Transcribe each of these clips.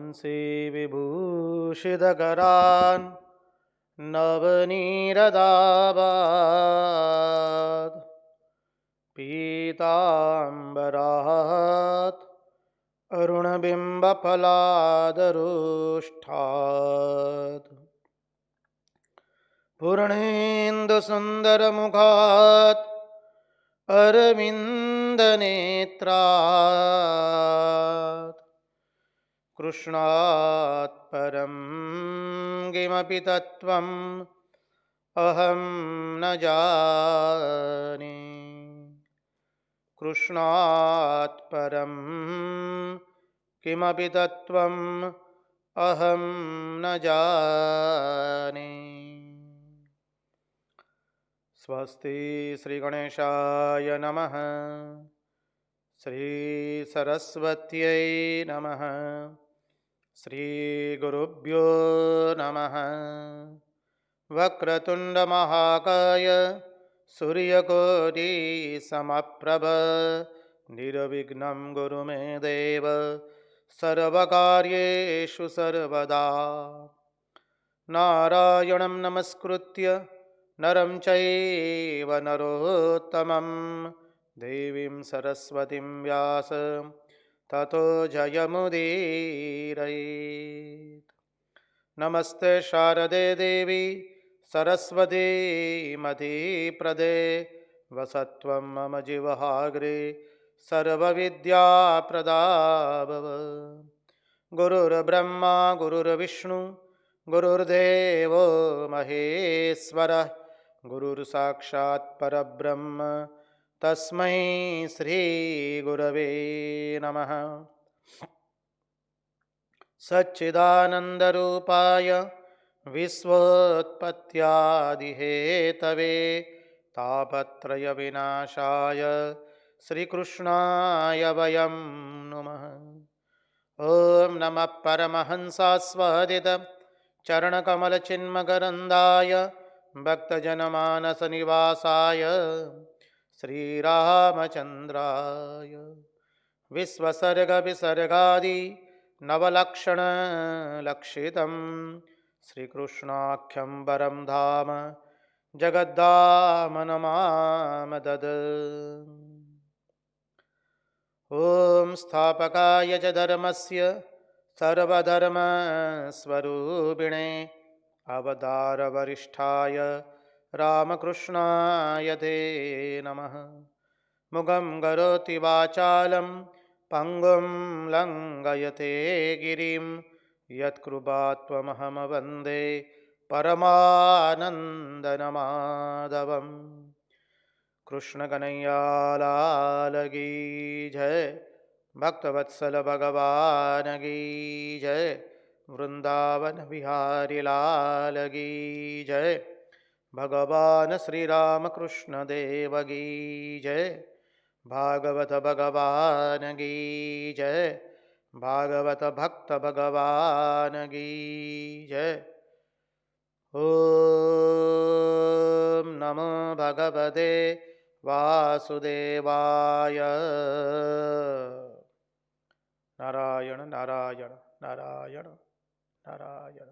वंशी विभूषितकरान् नवनीरदाभात् पीताम्बरात् अरुणबिम्बफलादरुष्ठात् पूर्णेन्दुसुन्दरमुखात् अरविन्दनेत्रात् कृष्णात् परं किमपि तत्त्वम् अहं न जाने। कृष्णात् परं किमपि तत्त्वम् अहं न जाने। स्वस्ति श्रीगणेशाय नमः। श्रीसरस्वत्यै नमः। श्रीगुरुभ्यो नमः। वक्रतुण्डमहाकाय सूर्यकोटिसमप्रभ निर्विघ्नं कुरु मे देव सर्वकार्येषु सर्वदा। नारायणं नमस्कृत्य नरं चैव नरोत्तमं देवीं सरस्वतीं व्यास ततो जयमुदीरयेत्। नमस्ते शारदे देवी सरस्वती मतिप्रदे वसत्वं मम जिह्वाग्रे सर्वविद्याप्रदा भव। गुरुर्ब्रह्मा गुरुर्विष्णु गुरुर्देवो महेश्वरः गुरुर्साक्षात् परब्रह्म तस्मै श्रीगुरवे नमः। सच्चिदानन्दरूपाय विश्वोत्पत्त्यादिहेतवे तापत्रयविनाशाय श्रीकृष्णाय वयं नुमः। ॐ नमः परमहंसास्वादित चरणकमलचिन्मकरन्दाय भक्तजनमानसनिवासाय श्रीरामचन्द्राय विश्वसर्गविसर्गादि नवलक्षणलक्षितं श्रीकृष्णाख्यं परं धाम जगद्धामनमामदद। ॐ स्थापकाय च धर्मस्य सर्वधर्मस्वरूपिणे अवतारवरिष्ठाय रामकृष्णाय ते नमः। मुगं करोति वाचालं पंगुं लंघयते गिरिं यत्कृपात्वमहं वन्दे परमानन्दमाधवम्। कृष्ण कन्हैया लाल की जय, भक्तवत्सल भगवान की जय, वृंदावन बिहारी लाल की जय, भगवान श्री राम कृष्ण देव की जय, भागवत भगवान की जय, भागवत भक्त भगवान की जय। ओम नमो भगवते वासुदेवाय। नारायण नारायण नारायण नारायण।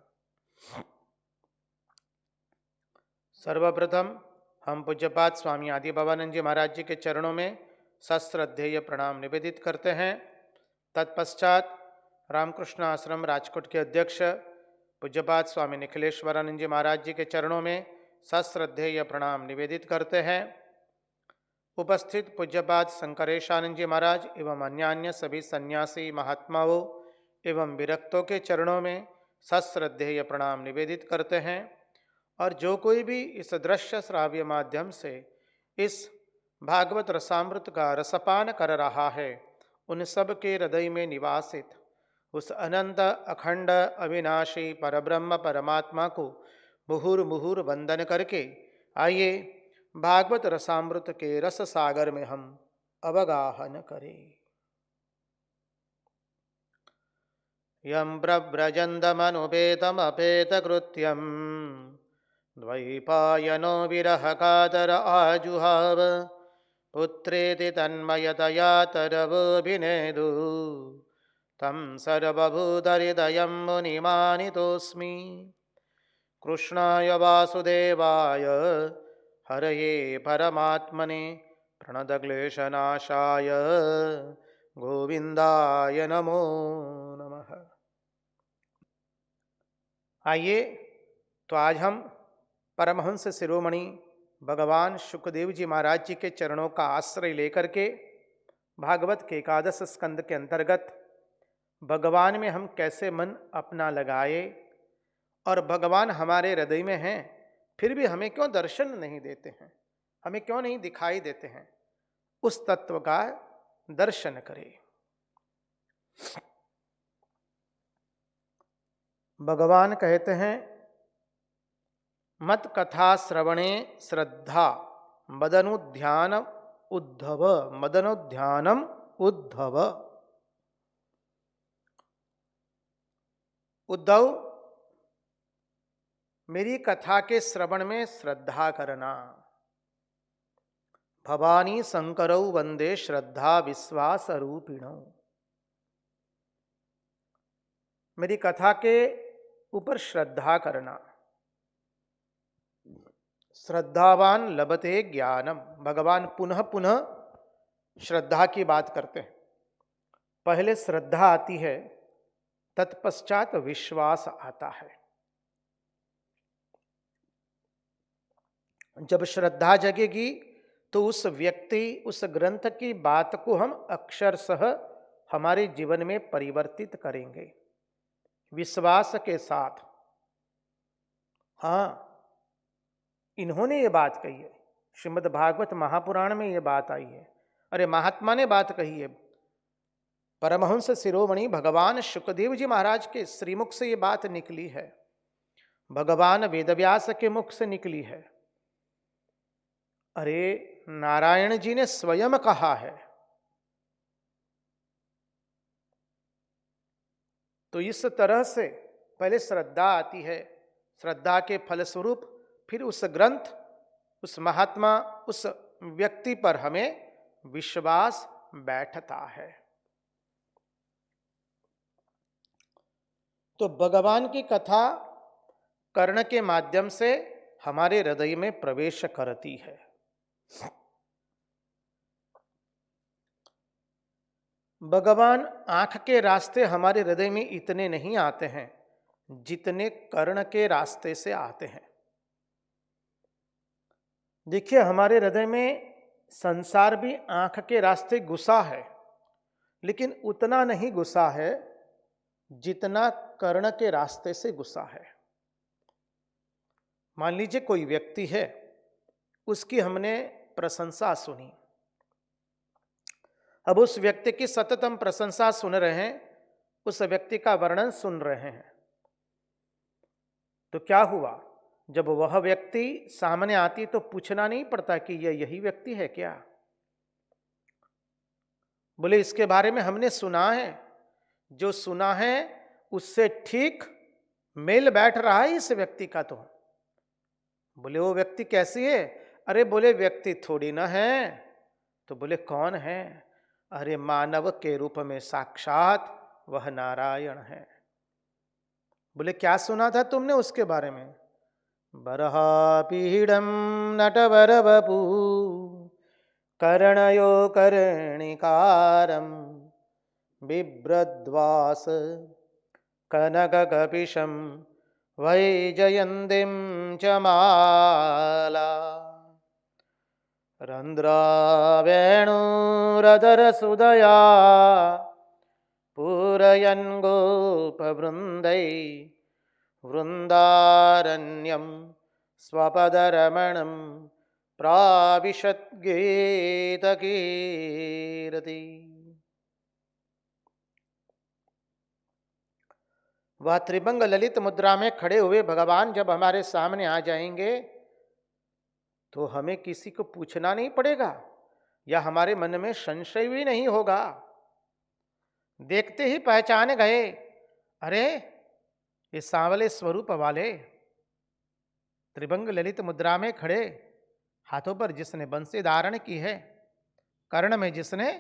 सर्वप्रथम हम पूज्यपाद स्वामी आदि भवानंद जी महाराज जी के चरणों में सश्रद्धेय प्रणाम निवेदित करते हैं। तत्पश्चात रामकृष्ण आश्रम राजकोट के अध्यक्ष पूज्यपाद स्वामी निखिलेश्वरानंद जी महाराज जी के चरणों में सश्रद्धेय प्रणाम निवेदित करते हैं। उपस्थित पूज्यपाद शंकरेशानंद जी महाराज एवं अन्य सभी सन्यासी महात्माओं एवं विरक्तों के चरणों में सश्रद्धेय प्रणाम निवेदित करते हैं। और जो कोई भी इस दृश्य श्राव्य माध्यम से इस भागवत रसामृत का रसपान कर रहा है, उन सब के हृदय में निवासित उस अनंत अखंड अविनाशी परब्रह्म परमात्मा को मुहुर वंदन करके आइए भागवत रसामृत के रस सागर में हम अवगाहन करें। यं प्रव्रजन्तमनुपेतमपेतकृत्यं द्वैपायनो विरहकातर आजुहाव पुत्रेति तन्मयतया तरवोऽभिनेदु तं सर्वभूतहृदयं मुनिमानितोऽस्मि। कृष्णाय वासुदेवाय हरये परमात्मने प्रणतक्लेशनाशाय गोविंदाय नमो नमः। आइए तो आज हम परमहंस शिरोमणि भगवान शुकदेव जी महाराज जी के चरणों का आश्रय लेकर के भागवत के एकादश स्कंद के अंतर्गत भगवान में हम कैसे मन अपना लगाए और भगवान हमारे हृदय में हैं, फिर भी हमें क्यों दर्शन नहीं देते हैं, हमें क्यों नहीं दिखाई देते हैं, उस तत्व का दर्शन करें। भगवान कहते हैं मत कथा श्रवणे श्रद्धा मदनुध्यान उद्धव, मदनुध्यानम उद्धव। उद्धव, मेरी कथा के श्रवण में श्रद्धा करना। भवानी शंकरौ वंदे श्रद्धा विश्वास रूपिणौ। मेरी कथा के ऊपर श्रद्धा करना। श्रद्धावान लभते ज्ञानम। भगवान पुनः पुनः श्रद्धा की बात करते हैं। पहले श्रद्धा आती है, तत्पश्चात विश्वास आता है। जब श्रद्धा जगेगी तो उस व्यक्ति, उस ग्रंथ की बात को हम अक्षरशः हमारे जीवन में परिवर्तित करेंगे विश्वास के साथ। हाँ, इन्होंने ये बात कही है, श्रीमद् भागवत महापुराण में ये बात आई है। अरे महात्मा ने बात कही है, परमहंस शिरोमणि भगवान शुकदेव जी महाराज के श्रीमुख से ये बात निकली है, भगवान वेदव्यास के मुख से निकली है। अरे नारायण जी ने स्वयं कहा है। तो इस तरह से पहले श्रद्धा आती है, श्रद्धा के फलस्वरूप फिर उस ग्रंथ, उस महात्मा, उस व्यक्ति पर हमें विश्वास बैठता है। तो भगवान की कथा कर्ण के माध्यम से हमारे हृदय में प्रवेश करती है। भगवान आंख के रास्ते हमारे हृदय में इतने नहीं आते हैं जितने कर्ण के रास्ते से आते हैं। देखिए, हमारे हृदय में संसार भी आंख के रास्ते घुसा है, लेकिन उतना नहीं घुसा है जितना कर्ण के रास्ते से घुसा है। मान लीजिए कोई व्यक्ति है, उसकी हमने प्रशंसा सुनी, अब उस व्यक्ति की सतत हम प्रशंसा सुन रहे हैं, उस व्यक्ति का वर्णन सुन रहे हैं, तो क्या हुआ, जब वह व्यक्ति सामने आती तो पूछना नहीं पड़ता कि यह यही व्यक्ति है क्या? बोले इसके बारे में हमने सुना है, जो सुना है उससे ठीक मेल बैठ रहा है इस व्यक्ति का। तो बोले वो व्यक्ति कैसी है? अरे बोले व्यक्ति थोड़ी ना है। तो बोले कौन है? अरे मानव के रूप में साक्षात वह नारायण है। बोले क्या सुना था तुमने उसके बारे में? बरहापीडम नटवर वपू कर्णयो कर्णिकारम बिभ्रद्वास कनककपिशं वैजयन्तीं च माला रन्ध्रावेणुरदरसुदया पूरयन् गोपवृन्दै वृन्दारण्यं स्वपदरमणं प्राविशत् गीतकीर्ति। वह त्रिभंग ललित मुद्रा में खड़े हुए भगवान जब हमारे सामने आ जाएंगे तो हमें किसी को पूछना नहीं पड़ेगा, या हमारे मन में संशय भी नहीं होगा। देखते ही पहचान गए, अरे ये सांवले स्वरूप वाले त्रिभंग ललित मुद्रा में खड़े, हाथों पर जिसने बंसी धारण की है, कर्ण में जिसने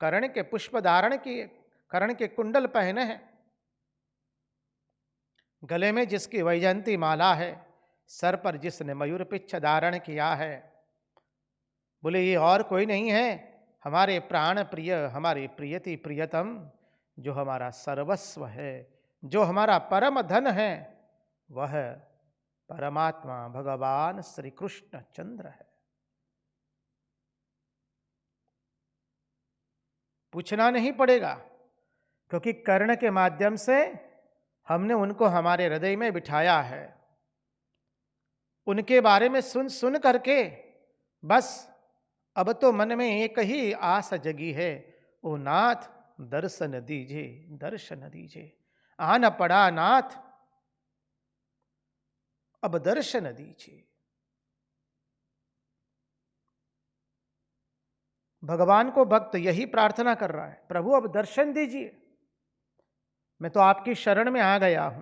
कर्ण के पुष्प धारण किए, कर्ण के कुंडल पहने हैं, गले में जिसकी वैजयंती माला है, सर पर जिसने मयूर पिच्छ धारण किया है, बोले ये और कोई नहीं है, हमारे प्राण प्रिय, हमारे प्रियति प्रियतम, जो हमारा सर्वस्व है, जो हमारा परम धन है, वह परमात्मा भगवान श्री कृष्ण चंद्र है। पूछना नहीं पड़ेगा, क्योंकि कर्ण के माध्यम से हमने उनको हमारे हृदय में बिठाया है। उनके बारे में सुन सुन करके बस अब तो मन में एक ही आस जगी है, ओ नाथ दर्शन दीजिए, दर्शन दीजिए। आना पड़ा नाथ, अब दर्शन दीजिए। भगवान को भक्त यही प्रार्थना कर रहा है, प्रभु अब दर्शन दीजिए, मैं तो आपकी शरण में आ गया हूं।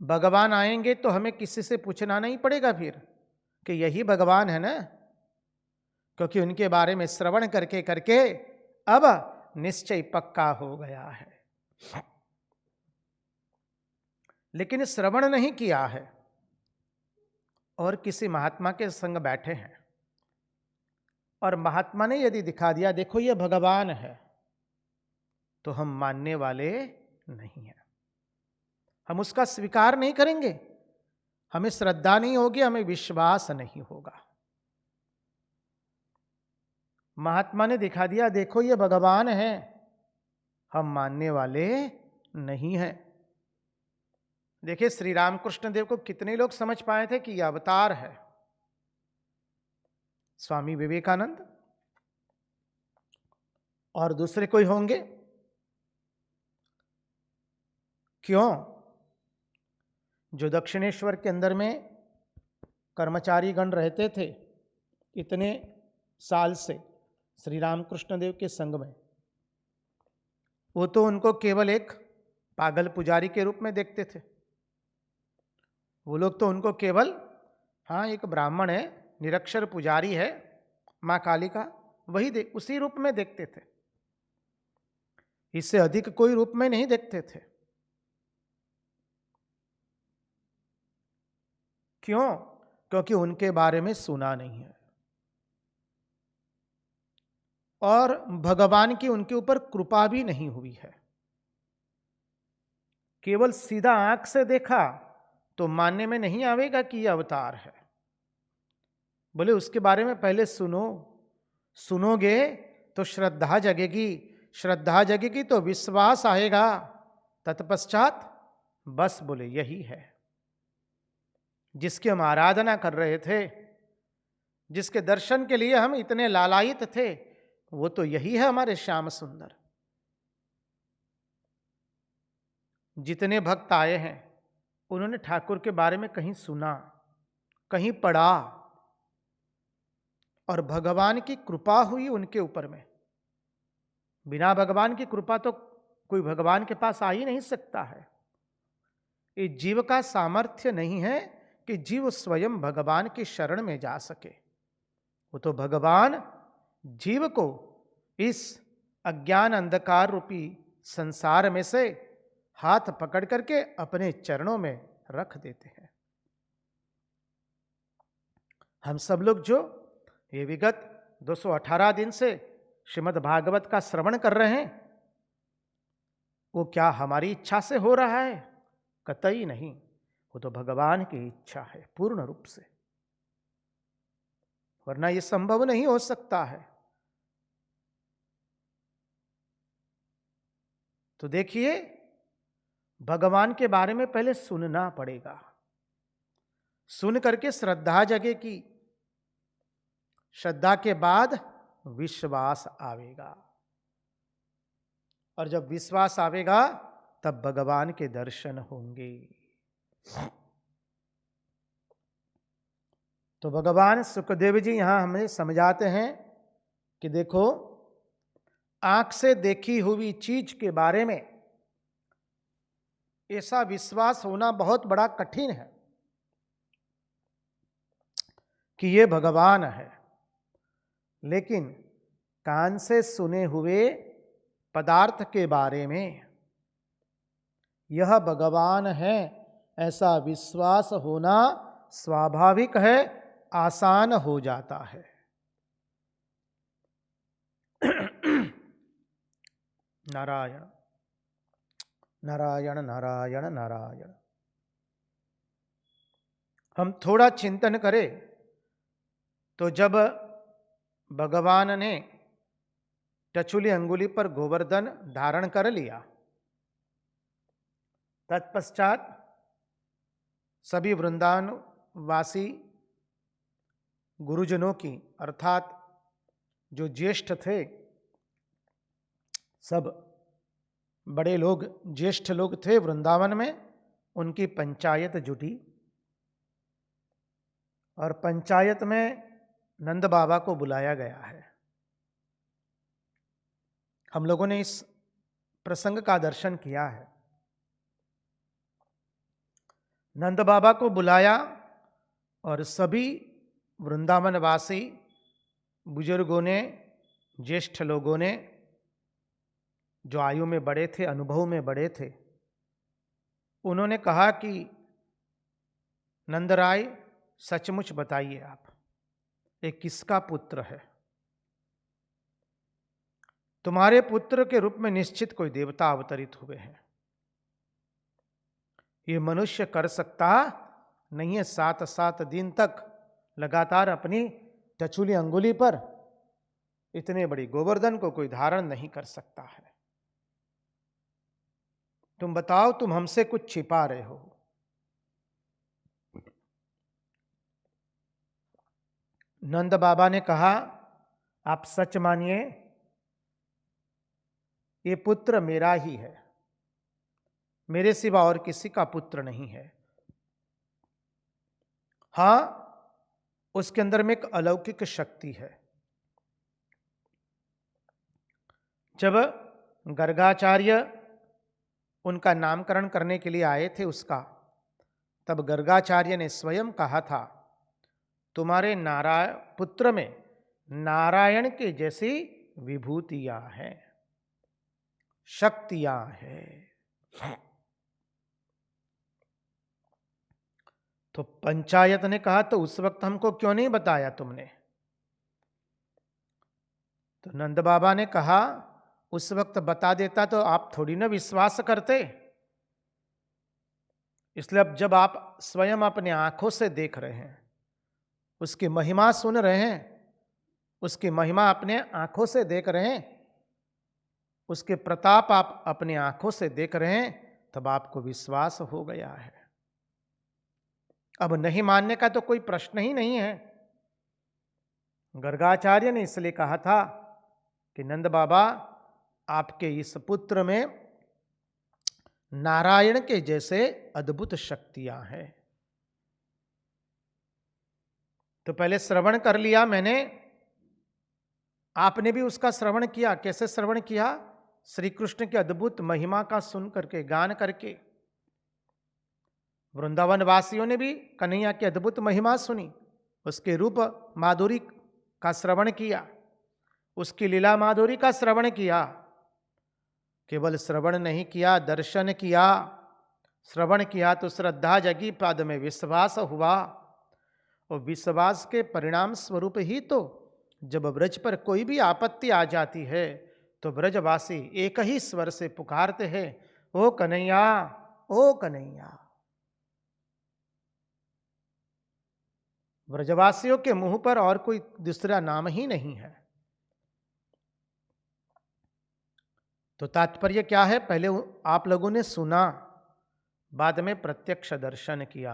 भगवान आएंगे तो हमें किसी से पूछना नहीं पड़ेगा फिर कि यही भगवान है ना, क्योंकि उनके बारे में श्रवण करके करके अब निश्चय पक्का हो गया है। लेकिन श्रवण नहीं किया है और किसी महात्मा के संग बैठे हैं, और महात्मा ने यदि दिखा दिया देखो ये भगवान है, तो हम मानने वाले नहीं हैं, हम उसका स्वीकार नहीं करेंगे, हमें श्रद्धा नहीं होगी, हमें विश्वास नहीं होगा। महात्मा ने दिखा दिया देखो ये भगवान है, हम मानने वाले नहीं हैं। देखिए श्री रामकृष्ण देव को कितने लोग समझ पाए थे कि यह अवतार है। स्वामी विवेकानंद और दूसरे कोई होंगे? क्यों? जो दक्षिणेश्वर के अंदर में कर्मचारी गण रहते थे इतने साल से श्री रामकृष्ण देव के संग में, वो तो उनको केवल एक पागल पुजारी के रूप में देखते थे। वो लोग तो उनको केवल हाँ एक ब्राह्मण है, निरक्षर पुजारी है, माँ काली का वही उसी रूप में देखते थे, इससे अधिक कोई रूप में नहीं देखते थे। क्यों? क्योंकि उनके बारे में सुना नहीं है और भगवान की उनके ऊपर कृपा भी नहीं हुई है। केवल सीधा आंख से देखा तो मानने में नहीं आवेगा कि यह अवतार है। बोले उसके बारे में पहले सुनो, सुनोगे तो श्रद्धा जगेगी, श्रद्धा जगेगी तो विश्वास आएगा, तत्पश्चात बस बोले यही है जिसकी हम आराधना कर रहे थे, जिसके दर्शन के लिए हम इतने लालायित थे, वो तो यही है हमारे श्याम सुंदर। जितने भक्त आए हैं उन्होंने ठाकुर के बारे में कहीं सुना, कहीं पढ़ा, और भगवान की कृपा हुई उनके ऊपर में। बिना भगवान की कृपा तो कोई भगवान के पास आ ही नहीं सकता है। ये जीव का सामर्थ्य नहीं है कि जीव स्वयं भगवान की शरण में जा सके। वो तो भगवान जीव को इस अज्ञान अंधकार रूपी संसार में से हाथ पकड़ करके अपने चरणों में रख देते हैं। हम सब लोग जो ये विगत 218 दिन से श्रीमद् भागवत का श्रवण कर रहे हैं, वो क्या हमारी इच्छा से हो रहा है? कतई नहीं, वो तो भगवान की इच्छा है पूर्ण रूप से, वरना ये संभव नहीं हो सकता है। तो देखिए भगवान के बारे में पहले सुनना पड़ेगा, सुन करके श्रद्धा जगेगी, श्रद्धा के बाद विश्वास आवेगा, और जब विश्वास आवेगा तब भगवान के दर्शन होंगे। तो भगवान सुखदेव जी यहां हमें समझाते हैं कि देखो आंख से देखी हुई चीज के बारे में ऐसा विश्वास होना बहुत बड़ा कठिन है कि ये भगवान है, लेकिन कान से सुने हुए पदार्थ के बारे में यह भगवान है ऐसा विश्वास होना स्वाभाविक है, आसान हो जाता है। नारायण नारायण नारायण नारायण। हम थोड़ा चिंतन करें तो जब भगवान ने टचुली अंगुली पर गोवर्धन धारण कर लिया, तत्पश्चात सभी वृंदावन वासी गुरुजनों की अर्थात जो ज्येष्ठ थे, सब बड़े लोग ज्येष्ठ लोग थे वृंदावन में, उनकी पंचायत जुटी और पंचायत में नंद बाबा को बुलाया गया है। हम लोगों ने इस प्रसंग का दर्शन किया है। नंद बाबा को बुलाया और सभी वृंदावनवासी बुजुर्गों ने, ज्येष्ठ लोगों ने, जो आयु में बड़े थे, अनुभव में बड़े थे, उन्होंने कहा कि नंदराय सचमुच बताइए आप, ये किसका पुत्र है? तुम्हारे पुत्र के रूप में निश्चित कोई देवता अवतरित हुए हैं। ये मनुष्य कर सकता नहीं है 7 दिन तक लगातार अपनी टचुली अंगुली पर इतने बड़ी गोवर्धन को कोई धारण नहीं कर सकता है। तुम बताओ, तुम हमसे कुछ छिपा रहे हो। नंद बाबा ने कहा, आप सच मानिए, ये पुत्र मेरा ही है, मेरे सिवा और किसी का पुत्र नहीं है। हां, उसके अंदर में एक अलौकिक शक्ति है। जब गर्गाचार्य उनका नामकरण करने के लिए आए थे उसका, तब गर्गाचार्य ने स्वयं कहा था, तुम्हारे पुत्र में नारायण के जैसी विभूतियां हैं, शक्तियां हैं। तो पंचायत ने कहा, तो उस वक्त हमको क्यों नहीं बताया तुमने? तो नंद बाबा ने कहा, उस वक्त बता देता तो आप थोड़ी ना विश्वास करते। इसलिए अब जब आप स्वयं अपने आंखों से देख रहे हैं, उसकी महिमा सुन रहे हैं, उसकी महिमा अपने आंखों से देख रहे हैं, उसके प्रताप आप अपने आंखों से देख रहे हैं, तब आपको विश्वास हो गया है। अब नहीं मानने का तो कोई प्रश्न ही नहीं है। गर्गाचार्य ने इसलिए कहा था कि नंद बाबा, आपके इस पुत्र में नारायण के जैसे अद्भुत शक्तियां हैं। तो पहले श्रवण कर लिया मैंने, आपने भी उसका श्रवण किया। कैसे श्रवण किया? श्री कृष्ण की अद्भुत महिमा का सुन करके, गान करके। वृंदावन वासियों ने भी कन्हैया की अद्भुत महिमा सुनी, उसके रूप माधुरी का श्रवण किया, उसकी लीला माधुरी का श्रवण किया। केवल श्रवण नहीं किया, दर्शन किया। श्रवण किया तो श्रद्धा जगी, पद में विश्वास हुआ, और विश्वास के परिणाम स्वरूप ही तो जब ब्रज पर कोई भी आपत्ति आ जाती है तो ब्रजवासी एक ही स्वर से पुकारते हैं, ओ कन्हैया, ओ कन्हैया। ब्रजवासियों के मुंह पर और कोई दूसरा नाम ही नहीं है। तो तात्पर्य क्या है? पहले आप लोगों ने सुना, बाद में प्रत्यक्ष दर्शन किया।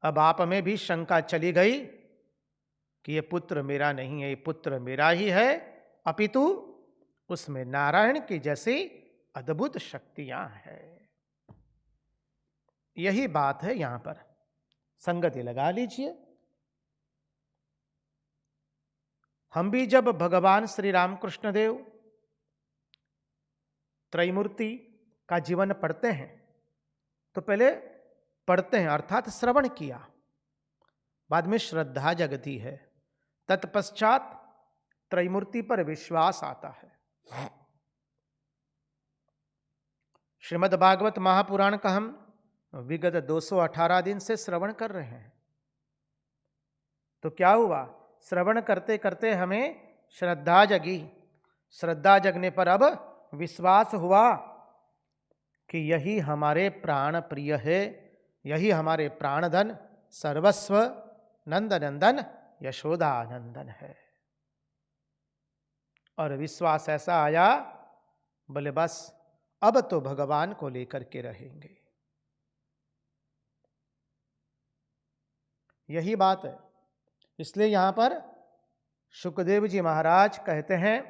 अब आप में भी शंका चली गई कि ये पुत्र मेरा नहीं है, ये पुत्र मेरा ही है, अपितु उसमें नारायण की जैसी अद्भुत शक्तियां हैं। यही बात है यहां पर, संगति लगा लीजिए। हम भी जब भगवान श्री रामकृष्ण देव त्रैमूर्ति का जीवन पढ़ते हैं तो पहले पढ़ते हैं अर्थात श्रवण किया, बाद में श्रद्धा जगती है, तत्पश्चात त्रैमूर्ति पर विश्वास आता है। श्रीमद् भागवत महापुराण का हम विगत 218 दिन से श्रवण कर रहे हैं। तो क्या हुआ, श्रवण करते करते हमें श्रद्धा जगी। श्रद्धा जगने पर अब विश्वास हुआ कि यही हमारे प्राण प्रिय है, यही हमारे प्राणधन सर्वस्व नंदनंदन यशोदानंदन है। और विश्वास ऐसा आया, बोले बस अब तो भगवान को लेकर के रहेंगे। यही बात है। इसलिए यहां पर शुकदेव जी महाराज कहते हैं,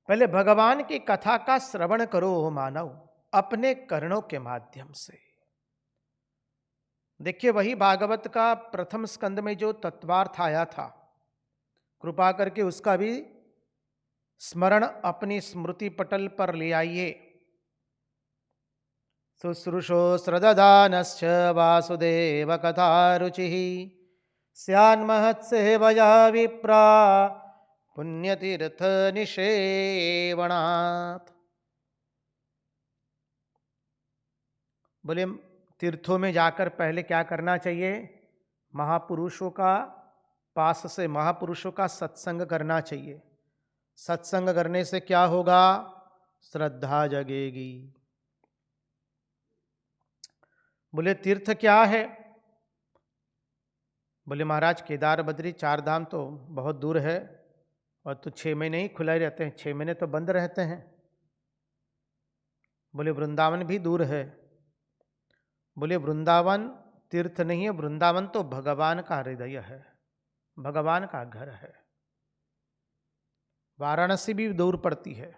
पहले भगवान की कथा का श्रवण करो हो मानव, अपने कर्णों के माध्यम से। देखिए, वही भागवत का प्रथम स्कंद में जो तत्वार्थ आया था, कृपा करके उसका भी स्मरण अपनी स्मृति पटल पर ले आइए। शुश्रूषो श्रददानश्च वासुदेव कथा रुचि स्यान्महत्सेवया विप्रा पुण्यतीर्थ निषेवणात्। बोले तीर्थों में जाकर पहले क्या करना चाहिए, महापुरुषों का पास से महापुरुषों का सत्संग करना चाहिए। सत्संग करने से क्या होगा, श्रद्धा जगेगी। बोले तीर्थ क्या है, बोले महाराज केदार बद्री 4 धाम तो बहुत दूर है और तो 6 महीने ही खुले रहते हैं, 6 महीने तो बंद रहते हैं। बोले वृंदावन भी दूर है। बोले वृंदावन तीर्थ नहीं है, वृंदावन तो भगवान का हृदय है, भगवान का घर है। वाराणसी भी दूर पड़ती है।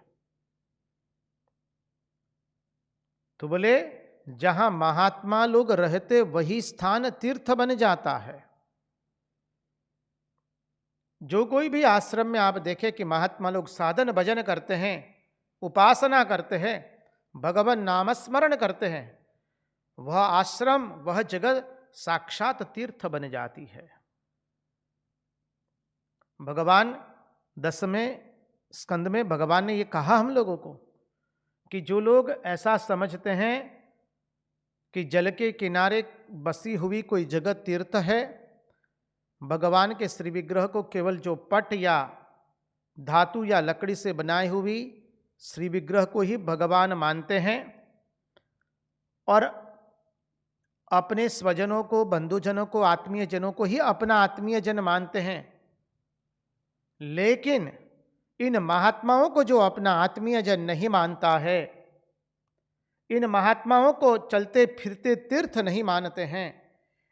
तो बोले जहां महात्मा लोग रहते वही स्थान तीर्थ बन जाता है। जो कोई भी आश्रम में आप देखें कि महात्मा लोग साधन भजन करते हैं, उपासना करते हैं, भगवान नामस्मरण करते हैं, वह आश्रम वह जगह साक्षात तीर्थ बन जाती है। भगवान 10वें स्कंद में भगवान ने ये कहा हम लोगों को कि जो लोग ऐसा समझते हैं कि जल के किनारे बसी हुई कोई जगह तीर्थ है, भगवान के श्री विग्रह को केवल जो पट या धातु या लकड़ी से बनाई हुई श्री विग्रह को ही भगवान मानते हैं और अपने स्वजनों को, बंधुजनों को, आत्मीय जनों को ही अपना आत्मीय जन मानते हैं। लेकिन इन महात्माओं को जो अपना आत्मीय जन नहीं मानता है, इन महात्माओं को चलते फिरते तीर्थ नहीं मानते हैं,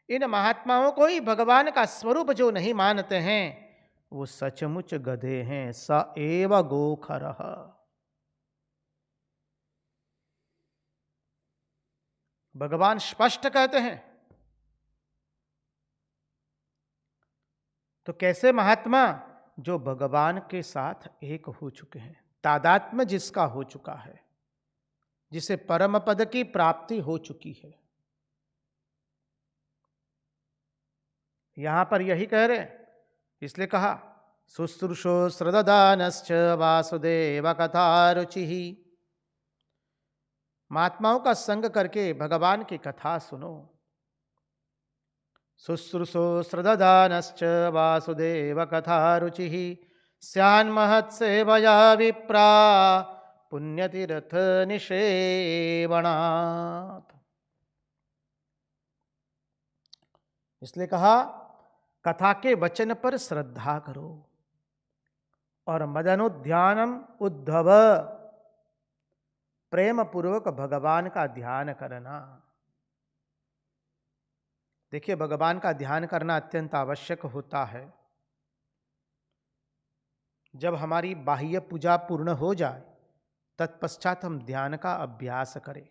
इन महात्माओं को ही भगवान का स्वरूप जो नहीं मानते हैं, वो सचमुच गधे हैं। स एव गोखरः। भगवान स्पष्ट कहते हैं। तो कैसे महात्मा, जो भगवान के साथ एक हो चुके हैं, तादात्म्य जिसका हो चुका है, जिसे परम पद की प्राप्ति हो चुकी है। यहां पर यही कह रहे, इसलिए कहा शुश्रूषो श्रददानश्च वासुदेव कथा रुचि। महात्माओं का संग करके भगवान की कथा सुनो। शुश्रूषो श्रददानश्च वासुदेव कथा रुचि स्यान्महत्सेवया विप्रा पुण्यतीर्थ निषेवणात्। इसलिए कहा कथा के वचन पर श्रद्धा करो और मदनुध्यानम उद्धव, प्रेम पूर्वक भगवान का ध्यान करना। देखिए, भगवान का ध्यान करना अत्यंत आवश्यक होता है। जब हमारी बाह्य पूजा पूर्ण हो जाए तत्पश्चात हम ध्यान का अभ्यास करें।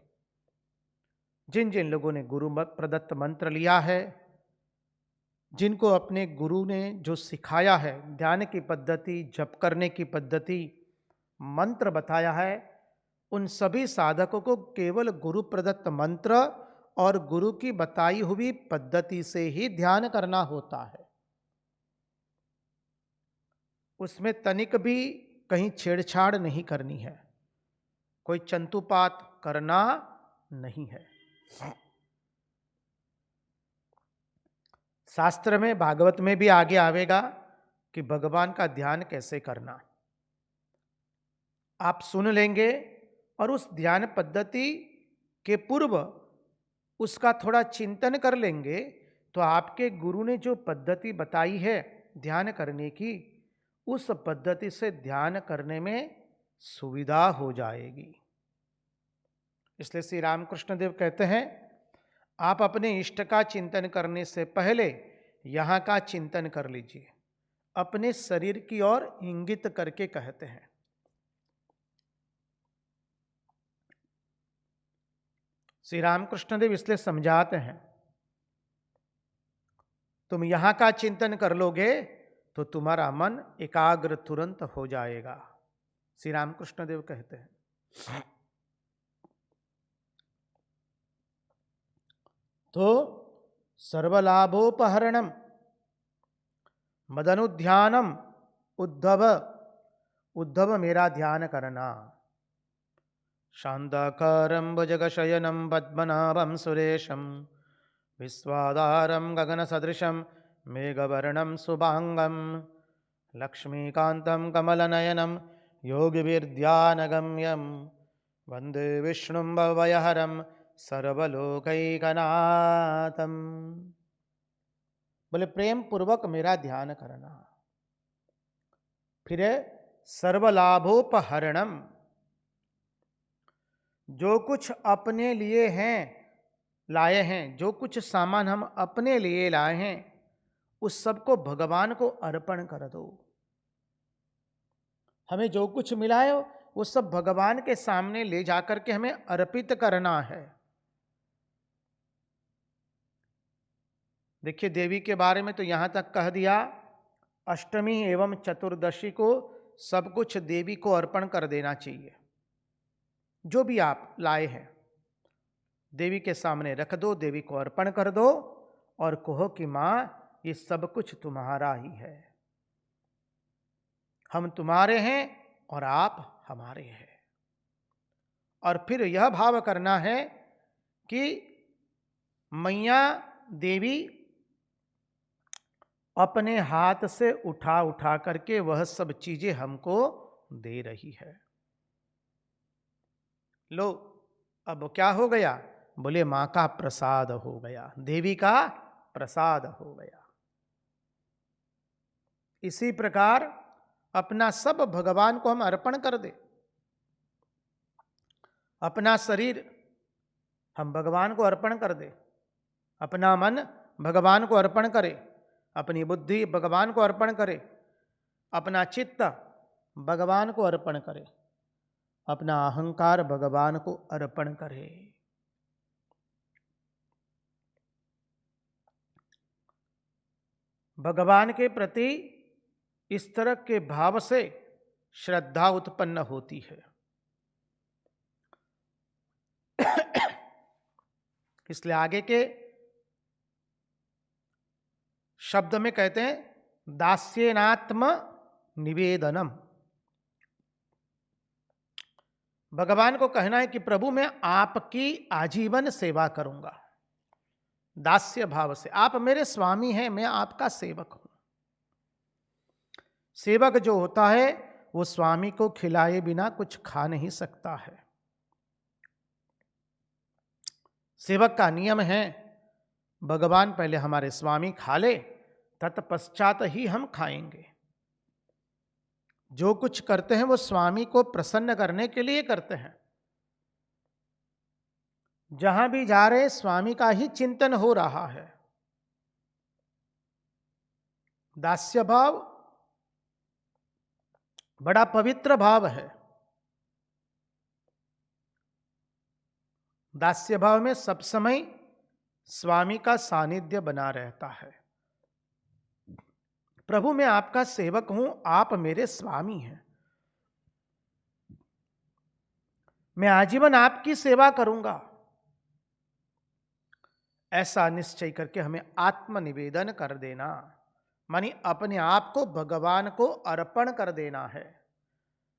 जिन जिन लोगों ने गुरु प्रदत्त मंत्र लिया है, जिनको अपने गुरु ने जो सिखाया है, ध्यान की पद्धति, जप करने की पद्धति, मंत्र बताया है, उन सभी साधकों को केवल गुरु प्रदत्त मंत्र और गुरु की बताई हुई पद्धति से ही ध्यान करना होता है। उसमें तनिक भी कहीं छेड़छाड़ नहीं करनी है, कोई चंतुपात करना नहीं है। शास्त्र में, भागवत में भी आगे आवेगा कि भगवान का ध्यान कैसे करना। आप सुन लेंगे और उस ध्यान पद्धति के पूर्व उसका थोड़ा चिंतन कर लेंगे तो आपके गुरु ने जो पद्धति बताई है ध्यान करने की, उस पद्धति से ध्यान करने में सुविधा हो जाएगी। इसलिए श्री रामकृष्ण देव कहते हैं, आप अपने इष्ट का चिंतन करने से पहले यहां का चिंतन कर लीजिए। अपने शरीर की ओर इंगित करके कहते हैं। श्री रामकृष्ण देव इसलिए समझाते हैं, तुम यहां का चिंतन कर लोगे तो तुम्हारा मन एकाग्र तुरंत हो जाएगा। श्री रामकृष्ण देव कहते हैं। तो सर्वलाभोपहरणम मदनुध्यानम उद्धव, उद्धव मेरा ध्यान करना। शांताकारं भुजगशयनं पद्मनाभं सुरेशं विश्वाधारं गगनसदृशं मेघवर्णं शुभांगं लक्ष्मीकान्तं कमलनयनं योगिभिर्ध्यानगम्यं वन्दे विष्णुं भवभयहरं सर्वलोकैकनाथं। बोले प्रेम पूर्वक मेरा ध्यान करना। फिर सर्वलाभोपहरणम, जो कुछ अपने लिए हैं लाए हैं, जो कुछ सामान हम अपने लिए लाए हैं, उस सब को भगवान को अर्पण कर दो। हमें जो कुछ मिला है वो सब भगवान के सामने ले जाकर के हमें अर्पित करना है। देखिए, देवी के बारे में तो यहां तक कह दिया, अष्टमी एवं चतुर्दशी को सब कुछ देवी को अर्पण कर देना चाहिए। जो भी आप लाए हैं देवी के सामने रख दो, देवी को अर्पण कर दो और कहो कि मां ये सब कुछ तुम्हारा ही है, हम तुम्हारे हैं और आप हमारे हैं। और फिर यह भाव करना है कि मैया देवी अपने हाथ से उठा उठा करके वह सब चीजें हमको दे रही है। लो, अब क्या हो गया? बोले मां का प्रसाद हो गया, देवी का प्रसाद हो गया। इसी प्रकार अपना सब भगवान को हम अर्पण कर दे। अपना शरीर हम भगवान को अर्पण कर दे, अपना मन भगवान को अर्पण करे, अपनी बुद्धि भगवान को अर्पण करे, अपना चित्त भगवान को अर्पण करे, अपना अहंकार भगवान को अर्पण करे। भगवान के प्रति इस तरह के भाव से श्रद्धा उत्पन्न होती है। इसलिए आगे के शब्द में कहते हैं दास्येनात्म निवेदनम। भगवान को कहना है कि प्रभु मैं आपकी आजीवन सेवा करूंगा। दास्य भाव से, आप मेरे स्वामी हैं, मैं आपका सेवक हूं। सेवक जो होता है वो स्वामी को खिलाए बिना कुछ खा नहीं सकता है। सेवक का नियम है भगवान पहले हमारे स्वामी खा ले, तत्पश्चात ही हम खाएंगे। जो कुछ करते हैं वो स्वामी को प्रसन्न करने के लिए करते हैं। जहां भी जा रहे स्वामी का ही चिंतन हो रहा है। दास्य भाव बड़ा पवित्र भाव है। दास्य भाव में सब समय स्वामी का सानिध्य बना रहता है। प्रभु मैं आपका सेवक हूं, आप मेरे स्वामी हैं, मैं आजीवन आपकी सेवा करूंगा। ऐसा निश्चय करके हमें आत्मनिवेदन कर देना। मानी अपने आप को भगवान को अर्पण कर देना है,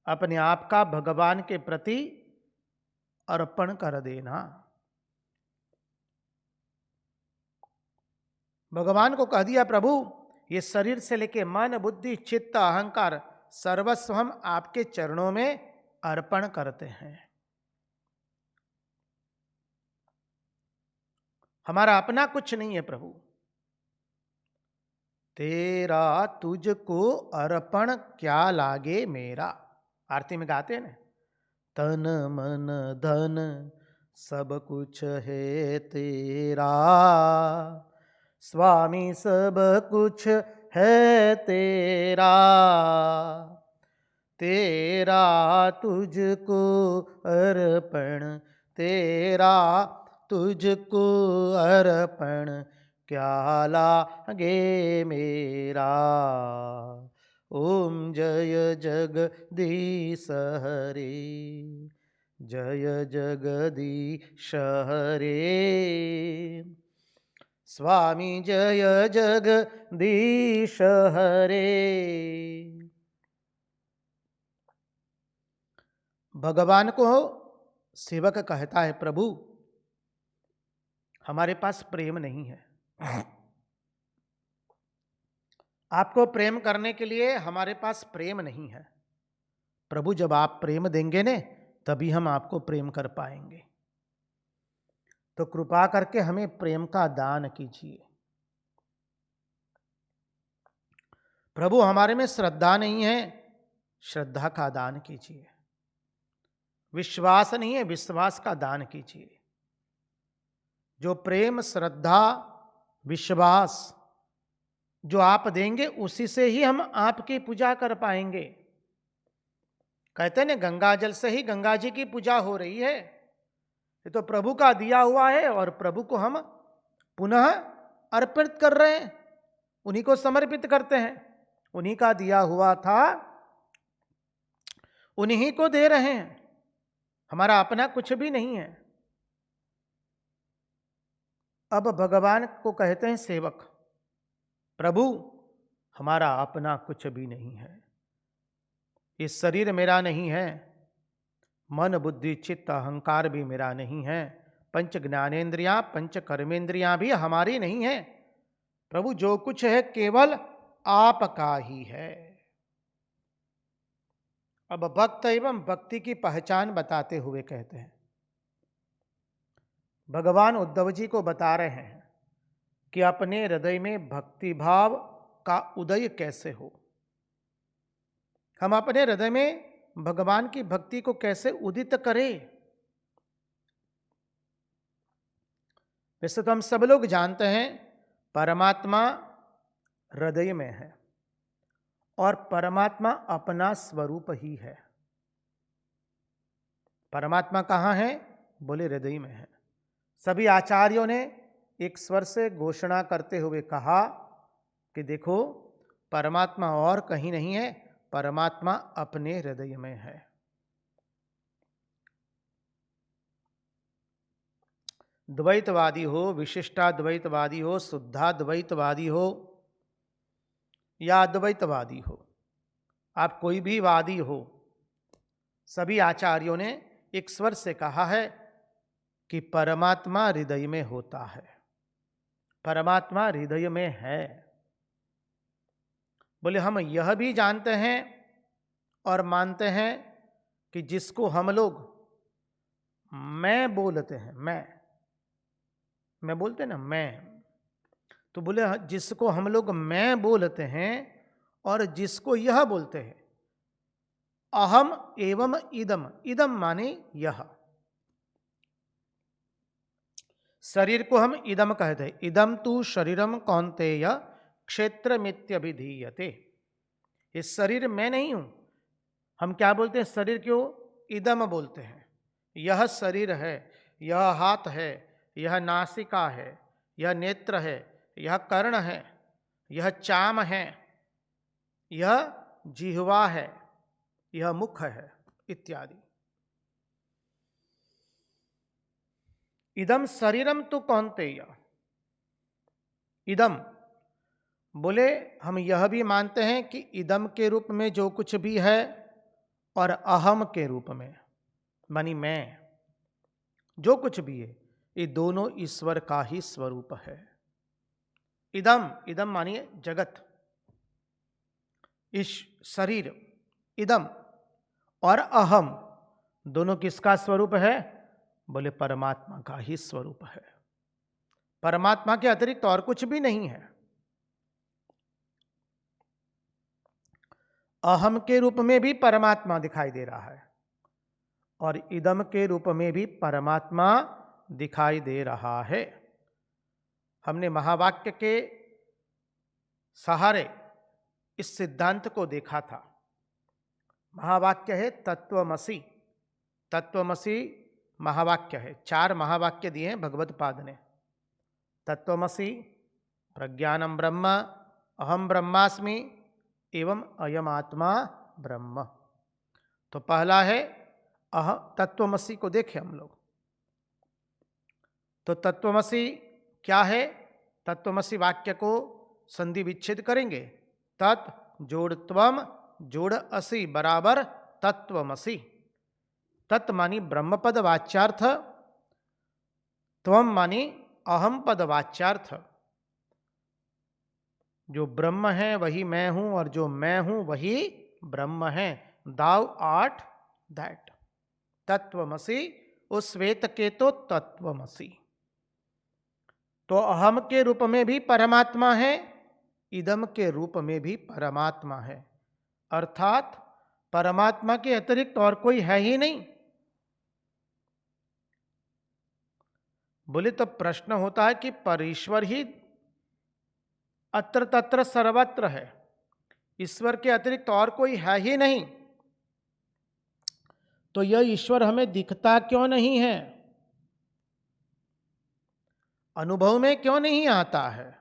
अपने आप का भगवान के प्रति अर्पण कर देना। भगवान को कह दिया, प्रभु ये शरीर से लेके मन बुद्धि चित्त अहंकार सर्वस्व हम आपके चरणों में अर्पण करते हैं। हमारा अपना कुछ नहीं है प्रभु, तेरा तुझको अर्पण क्या लागे मेरा। आरती में गाते हैं ना, तन मन धन सब कुछ है तेरा, स्वामी सब कुछ है तेरा, तेरा तुझको अर्पण, तेरा तुझको अर्पण क्या लागे मेरा। ओम जय जगदीश हरे, जय जगदीश हरे, स्वामी जय जगदीश हरे। भगवान को सेवक कहता है, प्रभु हमारे पास प्रेम नहीं है, आपको प्रेम करने के लिए हमारे पास प्रेम नहीं है। प्रभु जब आप प्रेम देंगे ने तभी हम आपको प्रेम कर पाएंगे, तो कृपा करके हमें प्रेम का दान कीजिए। प्रभु हमारे में श्रद्धा नहीं है, श्रद्धा का दान कीजिए। विश्वास नहीं है, विश्वास का दान कीजिए। जो प्रेम श्रद्धा विश्वास जो आप देंगे उसी से ही हम आपकी पूजा कर पाएंगे। कहते हैं ना, गंगा जल से ही गंगा जी की पूजा हो रही है। ये तो प्रभु का दिया हुआ है और प्रभु को हम पुनः अर्पित कर रहे हैं, उन्हीं को समर्पित करते हैं। उन्हीं का दिया हुआ था, उन्हीं को दे रहे हैं, हमारा अपना कुछ भी नहीं है। अब भगवान को कहते हैं सेवक, प्रभु हमारा अपना कुछ भी नहीं है, ये शरीर मेरा नहीं है, मन बुद्धि चित्त अहंकार भी मेरा नहीं है, पंच ज्ञानेन्द्रियां पंच कर्मेंद्रियां भी हमारी नहीं है। प्रभु जो कुछ है केवल आपका ही है। अब भक्त एवं भक्ति की पहचान बताते हुए कहते हैं, भगवान उद्धव जी को बता रहे हैं कि अपने हृदय में भक्ति भाव का उदय कैसे हो। हम अपने हृदय में भगवान की भक्ति को कैसे उदित करें। वैसे तो हम सब लोग जानते हैं परमात्मा हृदय में है और परमात्मा अपना स्वरूप ही है। परमात्मा कहाँ है? बोले हृदय में है। सभी आचार्यों ने एक स्वर से घोषणा करते हुए कहा कि देखो परमात्मा और कहीं नहीं है, परमात्मा अपने हृदय में है। द्वैतवादी हो, विशिष्टाद्वैतवादी हो, शुद्धाद्वैतवादी हो या अद्वैतवादी हो, आप कोई भी वादी हो, सभी आचार्यों ने एक स्वर से कहा है कि परमात्मा हृदय में होता है, परमात्मा हृदय में है। बोले हम यह भी जानते हैं और मानते हैं कि जिसको हम लोग मैं बोलते हैं, मैं बोलते हैं ना मैं, तो बोले जिसको हम लोग मैं बोलते हैं और जिसको यह बोलते हैं अहम एवं इदम, इदम माने यह, शरीर को हम इदम कहते हैं। इदम तू शरीरम कौन्तेय क्षेत्रमित्यभिधीयते। इस शरीर मैं नहीं हूं। हम क्या बोलते हैं? शरीर क्यों इदम बोलते हैं। यह शरीर है, यह हाथ है, यह नासिका है, यह नेत्र है, यह कर्ण है, यह चाम है, यह जिह्वा है, यह मुख है इत्यादि। इदम शरीरम तु कौन्तेय, इदम बोले हम यह भी मानते हैं कि इदम के रूप में जो कुछ भी है और अहम के रूप में मानी मैं जो कुछ भी है, ये दोनों ईश्वर का ही स्वरूप है। इदम, इदम मानिए जगत, इस शरीर, इदम और अहम दोनों किसका स्वरूप है? बोले परमात्मा का ही स्वरूप है। परमात्मा के अतिरिक्त और कुछ भी नहीं है। अहम के रूप में भी परमात्मा दिखाई दे रहा है और इदम के रूप में भी परमात्मा दिखाई दे रहा है। हमने महावाक्य के सहारे इस सिद्धांत को देखा था। महावाक्य है तत्वमसि। तत्वमसि महावाक्य है। 4 महावाक्य दिए हैं भगवत पाद ने। तत्वमसि, प्रज्ञानम ब्रह्म, अहम ब्रह्मास्मि एवं अयम आत्मा ब्रह्म। तो पहला है तत्वमसि को देखें हम लोग। तो तत्वमसि क्या है? तत्वमसि वाक्य को संधि विच्छेद करेंगे। तत् जोड़ त्वम जोड़ असि बराबर तत्वमसि। तत् मानी ब्रह्मपद वाच्यार्थ, त्वम मानी अहम पद वाच्यार्थ। जो ब्रह्म है वही मैं हूं और जो मैं हूं वही ब्रह्म है। Thou art that. तत्वमसि, उस श्वेत के तो तत्वमसि। तो अहम के रूप में भी परमात्मा है, इदम के रूप में भी परमात्मा है। अर्थात परमात्मा के अतिरिक्त और कोई है ही नहीं। बोले तो प्रश्न होता है कि परईश्वर ही अत्र तत्र सर्वत्र है, ईश्वर के अतिरिक्त और कोई है ही नहीं, तो यह ईश्वर हमें दिखता क्यों नहीं है? अनुभव में क्यों नहीं आता है?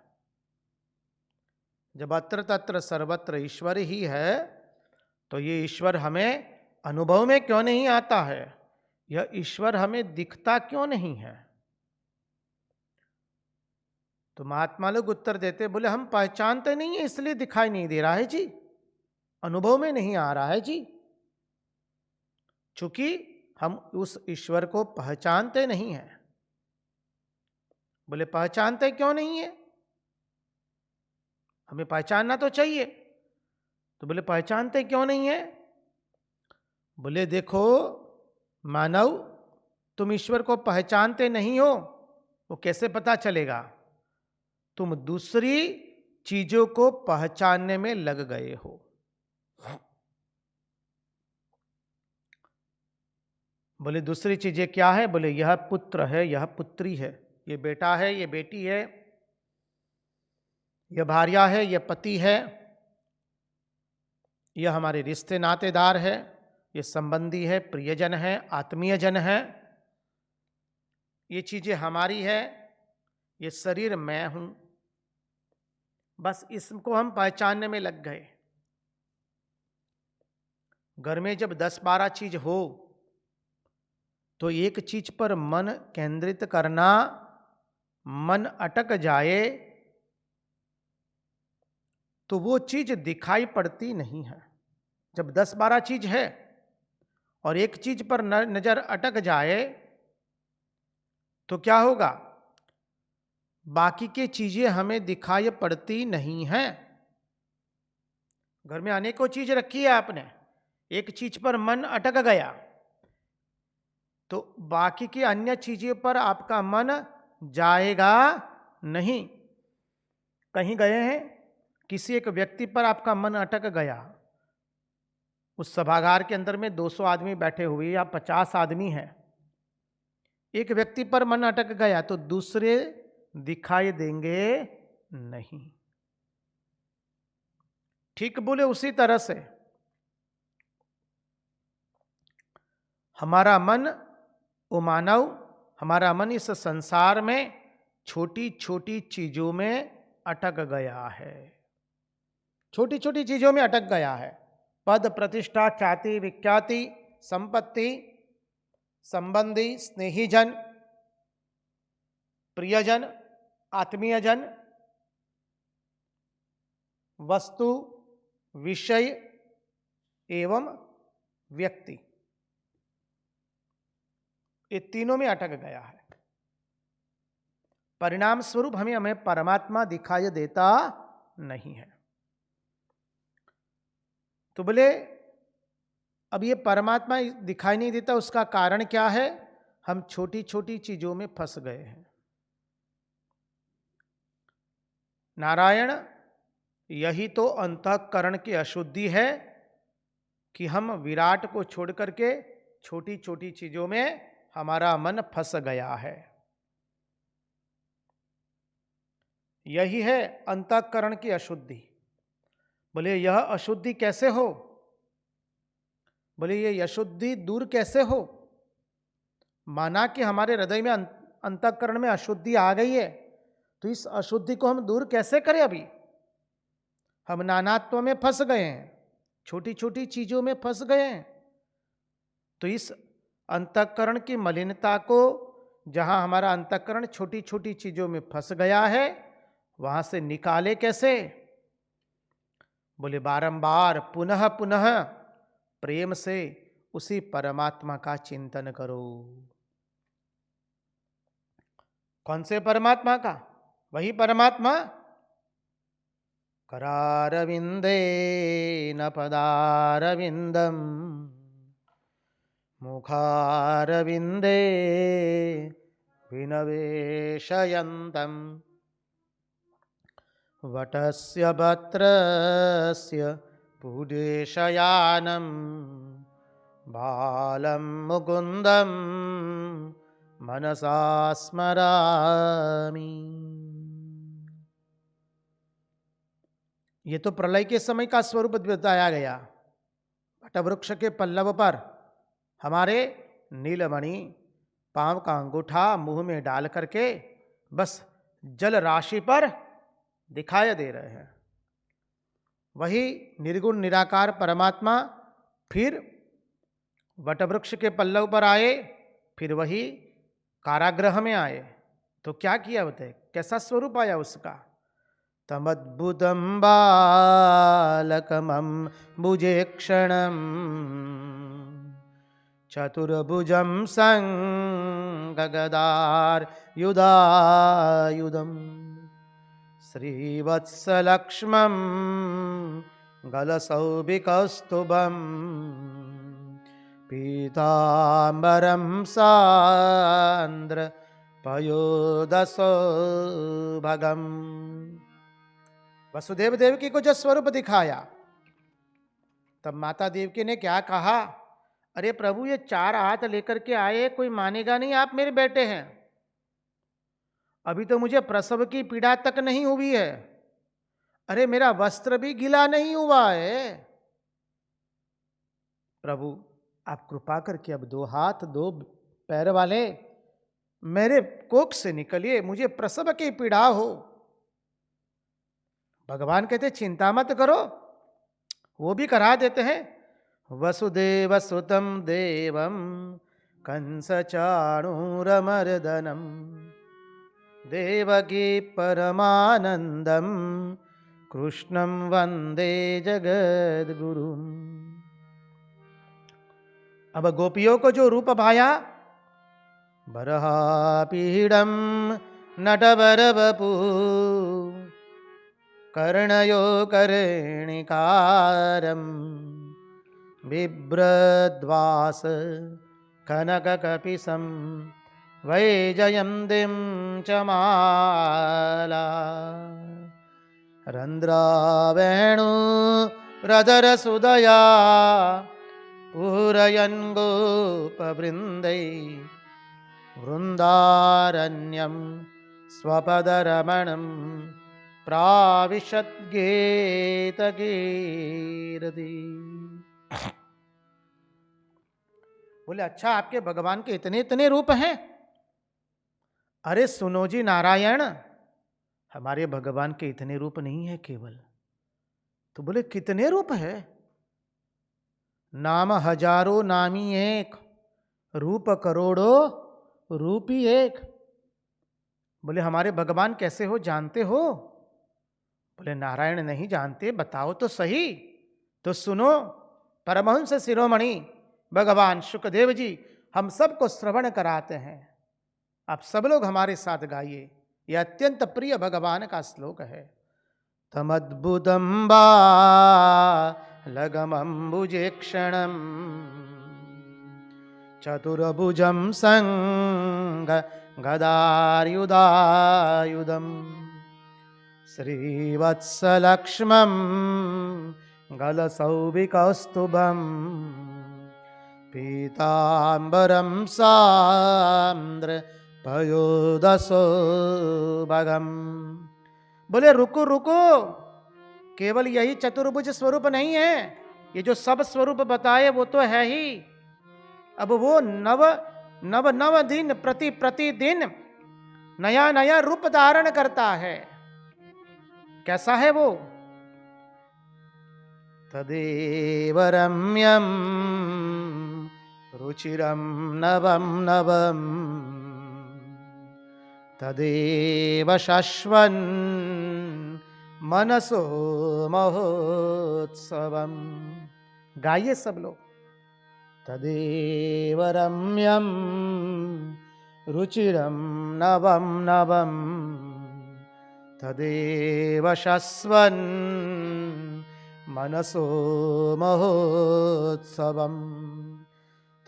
जब अत्र तत्र सर्वत्र ईश्वर ही है तो ये ईश्वर हमें अनुभव में क्यों नहीं आता है? यह ईश्वर हमें दिखता क्यों नहीं है? तो महात्मा लोग उत्तर देते, बोले हम पहचानते नहीं है इसलिए दिखाई नहीं दे रहा है जी, अनुभव में नहीं आ रहा है जी। चूंकि हम उस ईश्वर को पहचानते नहीं हैं। बोले पहचानते क्यों नहीं है? हमें पहचानना तो चाहिए। तो बोले पहचानते क्यों नहीं है? बोले देखो मानव, तुम ईश्वर को पहचानते नहीं हो, वो कैसे पता चलेगा? तुम दूसरी चीजों को पहचानने में लग गए हो। बोले दूसरी चीजें क्या है? बोले यह पुत्र है, यह पुत्री है, ये बेटा है, ये बेटी है, यह भार्या है, यह पति है, यह हमारे रिश्ते नातेदार है, ये संबंधी है, प्रियजन है, आत्मीयजन है, ये चीजें हमारी है, ये शरीर मैं हूं। बस इसको हम पहचानने में लग गए। घर में जब 10-12 चीज हो तो एक चीज पर मन केंद्रित करना, मन अटक जाए तो वो चीज दिखाई पड़ती नहीं है। जब 10-12 चीज है और एक चीज पर नजर अटक जाए तो क्या होगा? बाकी की चीजें हमें दिखाई पड़ती नहीं हैं। घर में अनेकों चीज रखी है आपने, एक चीज पर मन अटक गया तो बाकी की अन्य चीजों पर आपका मन जाएगा नहीं। कहीं गए हैं, किसी एक व्यक्ति पर आपका मन अटक गया, उस सभागार के अंदर में 200 आदमी बैठे हुए या 50 आदमी हैं, एक व्यक्ति पर मन अटक गया तो दूसरे दिखाई देंगे नहीं। ठीक बोले उसी तरह से हमारा मन, वो मानव, हमारा मन इस संसार में छोटी छोटी चीजों में अटक गया है। छोटी छोटी चीजों में अटक गया है। पद, प्रतिष्ठा, ख्याति, विख्याति, संपत्ति, संबंधी, स्नेहीजन, प्रियजन, आत्मीयजन, वस्तु, विषय एवं व्यक्ति, ये तीनों में अटक गया है। परिणाम स्वरूप हमें परमात्मा दिखाई देता नहीं है। तो बोले अब ये परमात्मा दिखाई नहीं देता, उसका कारण क्या है? हम छोटी छोटी चीजों में फंस गए हैं। नारायण, यही तो अंतःकरण की अशुद्धि है कि हम विराट को छोड़ करके छोटी छोटी चीजों में हमारा मन फंस गया है। यही है अंतःकरण की अशुद्धि। बोले यह अशुद्धि कैसे हो? बोले ये अशुद्धि दूर कैसे हो? माना कि हमारे हृदय में अंतःकरण में अशुद्धि आ गई है, तो इस अशुद्धि को हम दूर कैसे करें? अभी हम नानात्व में फंस गए हैं, छोटी छोटी चीजों में फंस गए हैं। तो इस अंतःकरण की मलिनता को, जहां हमारा अंतःकरण छोटी छोटी चीजों में फंस गया है, वहां से निकाले कैसे? बोले बारंबार पुनः पुनः प्रेम से उसी परमात्मा का चिंतन करो। कौन से परमात्मा का? वही परमात्मा करारविंदे न पदारविंदम मुखारविंदे विनवेशयन्तम वटस्य भद्रस्य पुडेशयानं बालं मुकुन्दं मनसा स्मरामि। ये तो प्रलय के समय का स्वरूप बताया गया। वटवृक्ष के पल्लव पर हमारे नीलमणि पांव का अंगूठा मुंह में डाल करके बस जल राशि पर दिखाई दे रहे हैं। वही निर्गुण निराकार परमात्मा फिर वटवृक्ष के पल्लव पर आए, फिर वही कारागृह में आए। तो क्या किया बताए? कैसा स्वरूप आया उसका? तमद्भुतं बालकमं भुजेक्षणं चतुर्भुजं संगगदार्युधायुधं श्रीवत्सलक्ष्मं गलसौभिकौस्तुभं पीताम्बरं सान्द्र पयोदसौभगम्। वसुदेव देवकी को जो स्वरूप दिखाया, तब माता देवकी ने क्या कहा? अरे प्रभु, ये 4 हाथ लेकर के आए, कोई मानेगा नहीं आप मेरे बेटे हैं। अभी तो मुझे प्रसव की पीड़ा तक नहीं हुई है। अरे मेरा वस्त्र भी गीला नहीं हुआ है। प्रभु आप कृपा करके अब 2 हाथ 2 पैर वाले मेरे कोख से निकलिए, मुझे प्रसव की पीड़ा हो। भगवान कहते चिंता मत करो, वो भी करा देते हैं। वसुदेव सुतम देवम कंस चाणूरमर्दनम देवकी परमानंदम कृष्णं वंदे जगद्गुरुम। अब गोपियों को जो रूप भाया, बरहापीडम नटवरवपू कर्णयो कर्णिकारं बिभ्रद्वास कनककपिशं वैजयन्तीं च माला रन्ध्रावेणु रदरसुदया पूरयन् गोपवृन्दै वृन्दारण्यं स्वपदरमणं प्राविशद्गीतकीर्ति। बोले अच्छा, आपके भगवान के इतने इतने रूप हैं? अरे सुनो जी नारायण, हमारे भगवान के इतने रूप नहीं है केवल। तो बोले कितने रूप है? नाम हजारों नामी एक, रूप करोड़ों रूपी एक। बोले हमारे भगवान कैसे हो, जानते हो? बोले नारायण नहीं जानते, बताओ तो सही। तो सुनो, परमहंस शिरोमणि भगवान शुकदेव जी हम सबको श्रवण कराते हैं, आप सब लोग हमारे साथ गाइए। यह अत्यंत प्रिय भगवान का श्लोक है। तमद्भुतं बालकमम्बुजेक्षणं चतुर्भुजं संग गदायुधायुधं श्रीवत्सलक्ष्मं गलसौविकौस्तुभं पीताम्बरं सान्द्र पयोदसोभगम्। बोले रुको रुको, केवल यही चतुर्भुज स्वरूप नहीं है, ये जो सब स्वरूप बताए वो तो है ही। अब वो नव नव नव दिन प्रतिदिन नया नया रूप धारण करता है। कैसा है वो? तदेव रम्यं रुचिरं नवं नवं तदेव शश्वन् मनसो महोत्सवम्। गाइए सब लोग। तदेव रम्यं रुचिरं नवं नवं तदेव शश्वन् मनसो महोत्सवम्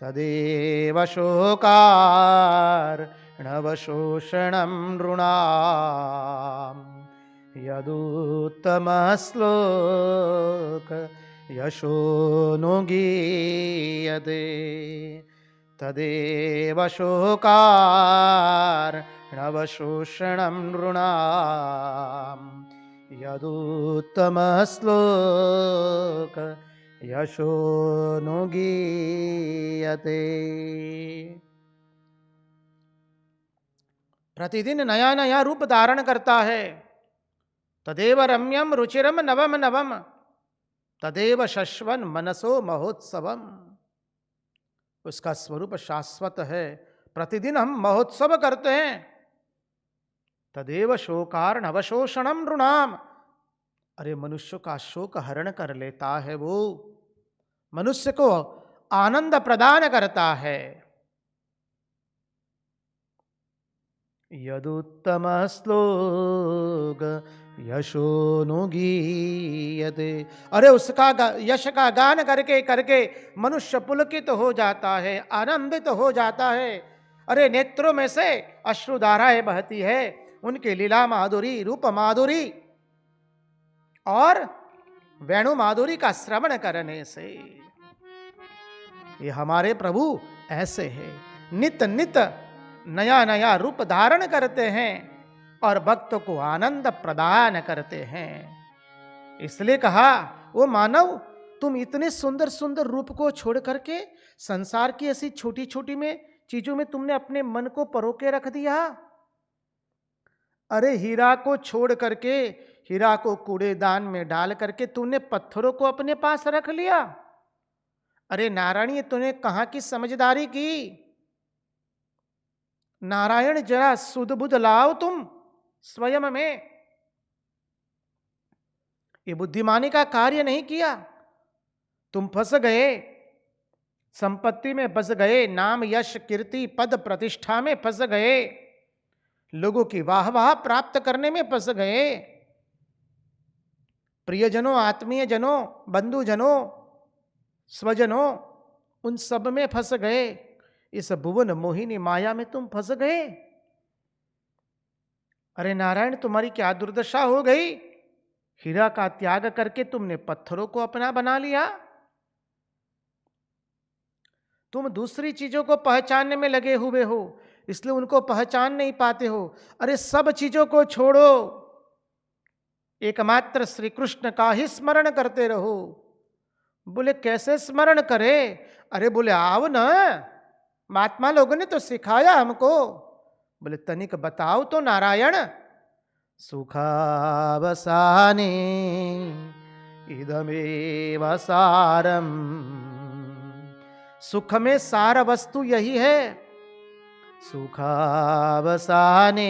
तदेव शोकार्णवशोषणं नृणाम् यदुत्तमश्लोक यशोनुगीयते तदेव शोकार्णवशोषणं नृणाम् यदुत्तमश्लोक यशोनुगीयते। प्रतिदिन नया नया रूप धारण करता है। तदेव रम्यम रुचिरम नवम नवम तदेव शश्वन मनसो महोत्सवम। उसका स्वरूप शाश्वत है, प्रतिदिन हम महोत्सव करते हैं। तदेव शोकार्णवशोषणम नृणाम, अरे मनुष्य का शोक हरण कर लेता है वो, मनुष्य को आनंद प्रदान करता है। यदुत्तम श्लोक यशोनुगीयते, अरे उसका यश का गान करके करके मनुष्य पुलकित हो जाता है, आनंदित हो जाता है। अरे नेत्रों में से अश्रुधाराएं बहती है, उनके लीला माधुरी, रूप माधुरी और वेणु माधुरी का श्रवण करने से। ये हमारे प्रभु ऐसे हैं, नित नित नया नया रूप धारण करते हैं और भक्तों को आनंद प्रदान करते हैं। इसलिए कहा, वो मानव, तुम इतने सुंदर सुंदर रूप को छोड़ करके संसार की ऐसी छोटी छोटी में चीजों में तुमने अपने मन को परोके रख दिया। अरे हीरा को छोड़ करके, हीरा को कूड़ेदान में डाल करके तुमने पत्थरों को अपने पास रख लिया। अरे नारायण, ये तूने कहां की समझदारी की? नारायण जरा सुध बुध लाओ तुम स्वयं में। ये बुद्धिमानी का कार्य नहीं किया, तुम फंस गए, संपत्ति में फंस गए, नाम यश कीर्ति पद प्रतिष्ठा में फंस गए, लोगों की वाह वाह प्राप्त करने में फंस गए, प्रियजनों, आत्मीय जनों, बंधुजनों, स्वजनों, उन सब में फंस गए। इस भुवन मोहिनी माया में तुम फंस गए। अरे नारायण, तुम्हारी क्या दुर्दशा हो गई? हीरा का त्याग करके तुमने पत्थरों को अपना बना लिया। तुम दूसरी चीजों को पहचानने में लगे हुए हो, इसलिए उनको पहचान नहीं पाते हो। अरे सब चीजों को छोड़ो, एकमात्र श्री कृष्ण का ही स्मरण करते रहो। बोले कैसे स्मरण करे? अरे बोले आओ ना, महात्मा लोगों ने तो सिखाया हमको। बोले तनिक बताओ तो नारायण। सुखावसाने इदमेव सारम, सुख में सार वस्तु यही है। सुखावसाने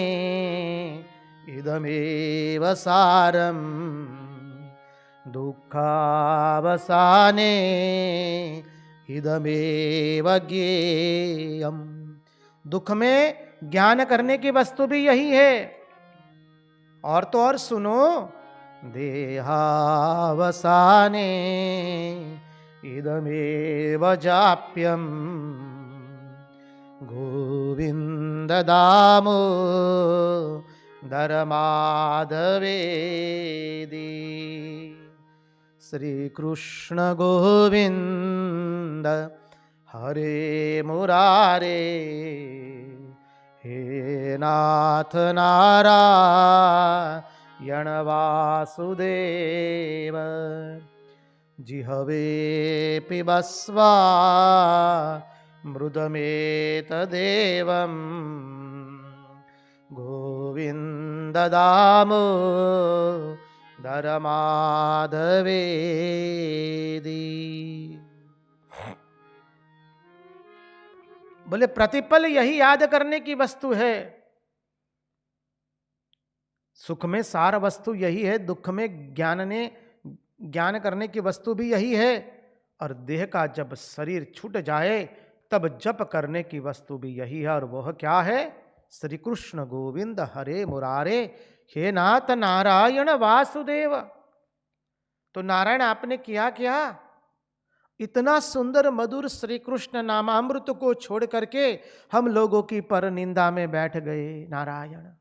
इदमेव सारम दुःखावसाने इदमेव ज्ञेयम्। दुख में ज्ञान करने की वस्तु भी यही है। और तो और सुनो, देहावसाने इदमेव जाप्यम गोविंद दामो दरमाधवेदी। श्री कृष्ण गोविंद हरे मुरारे, हे नाथ नारायण वासुदेव। जिह्वे पिबस्वा मृदमेतदेवं गोविंद दामो दरमाधवेदी। बोले प्रतिपल यही याद करने की वस्तु है। सुख में सार वस्तु यही है, दुख में ज्ञान करने की वस्तु भी यही है, और देह का जब शरीर छूट जाए तब जप करने की वस्तु भी यही है। और वह क्या है? श्री कृष्ण गोविंद हरे मुरारे, हे नाथ नारायण वासुदेव। तो नारायण आपने किया क्या? इतना सुंदर मधुर श्री कृष्ण नामामृत को छोड़ करके हम लोगों की पर निंदा में बैठ गए। नारायण,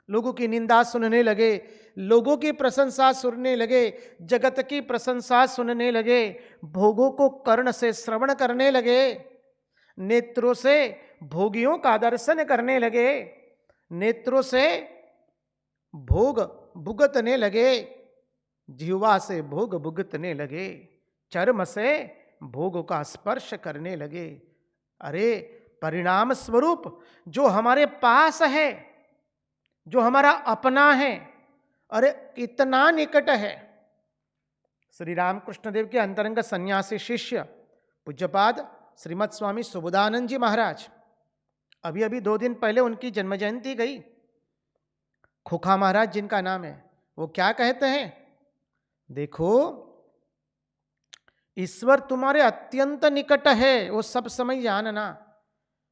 लोगों की निंदा सुनने लगे, लोगों की प्रशंसा सुनने लगे, जगत की प्रशंसा सुनने लगे, भोगों को कर्ण से श्रवण करने लगे, नेत्रों से भोगियों का दर्शन करने लगे, नेत्रों से भोग भुगतने लगे, जिह्वा से भोग भुगतने लगे, चर्म से भोग का स्पर्श करने लगे। अरे परिणाम स्वरूप जो हमारे पास है, जो हमारा अपना है, अरे कितना निकट है। श्री रामकृष्ण देव के अंतरंग सन्यासी शिष्य पूज्यपाद श्रीमद स्वामी सुबोधानंद जी महाराज, अभी अभी 2 दिन पहले उनकी जन्म जयंती गई। खोखा महाराज जिनका नाम है, वो क्या कहते हैं? देखो, ईश्वर तुम्हारे अत्यंत निकट है, वो सब समय जानना।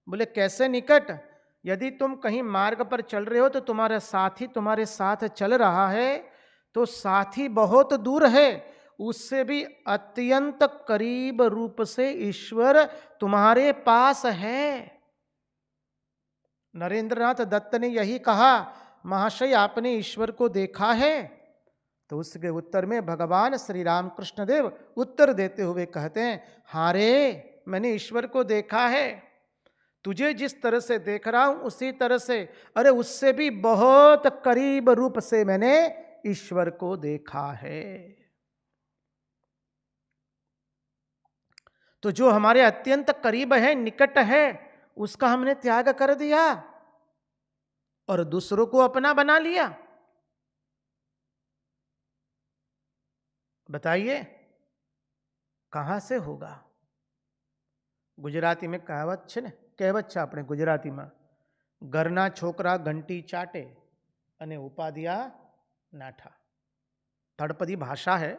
बोले कैसे निकट? यदि तुम कहीं मार्ग पर चल रहे हो तो तुम्हारा साथी तुम्हारे साथ चल रहा है, तो साथी बहुत दूर है, उससे भी अत्यंत करीब रूप से ईश्वर तुम्हारे पास है। नरेंद्रनाथ दत्त ने यही कहा, महाशय आपने ईश्वर को देखा है? तो उसके उत्तर में भगवान श्री रामकृष्ण देव उत्तर देते हुए कहते हैं, हाँ रे, मैंने ईश्वर को देखा है। तुझे जिस तरह से देख रहा हूं उसी तरह से, अरे उससे भी बहुत करीब रूप से मैंने ईश्वर को देखा है। तो जो हमारे अत्यंत करीब है, निकट है, उसका हमने त्याग कर दिया और दूसरों को अपना बना लिया। बताइए कहां से होगा? गुजराती में कहावत છે ને, કહેવત છે આપણે ગુજરાતીમાં, ઘરના છોકરા ઘંટી ચાટે અને ઉપાધિયા નાઠા। तड़पदी भाषा है।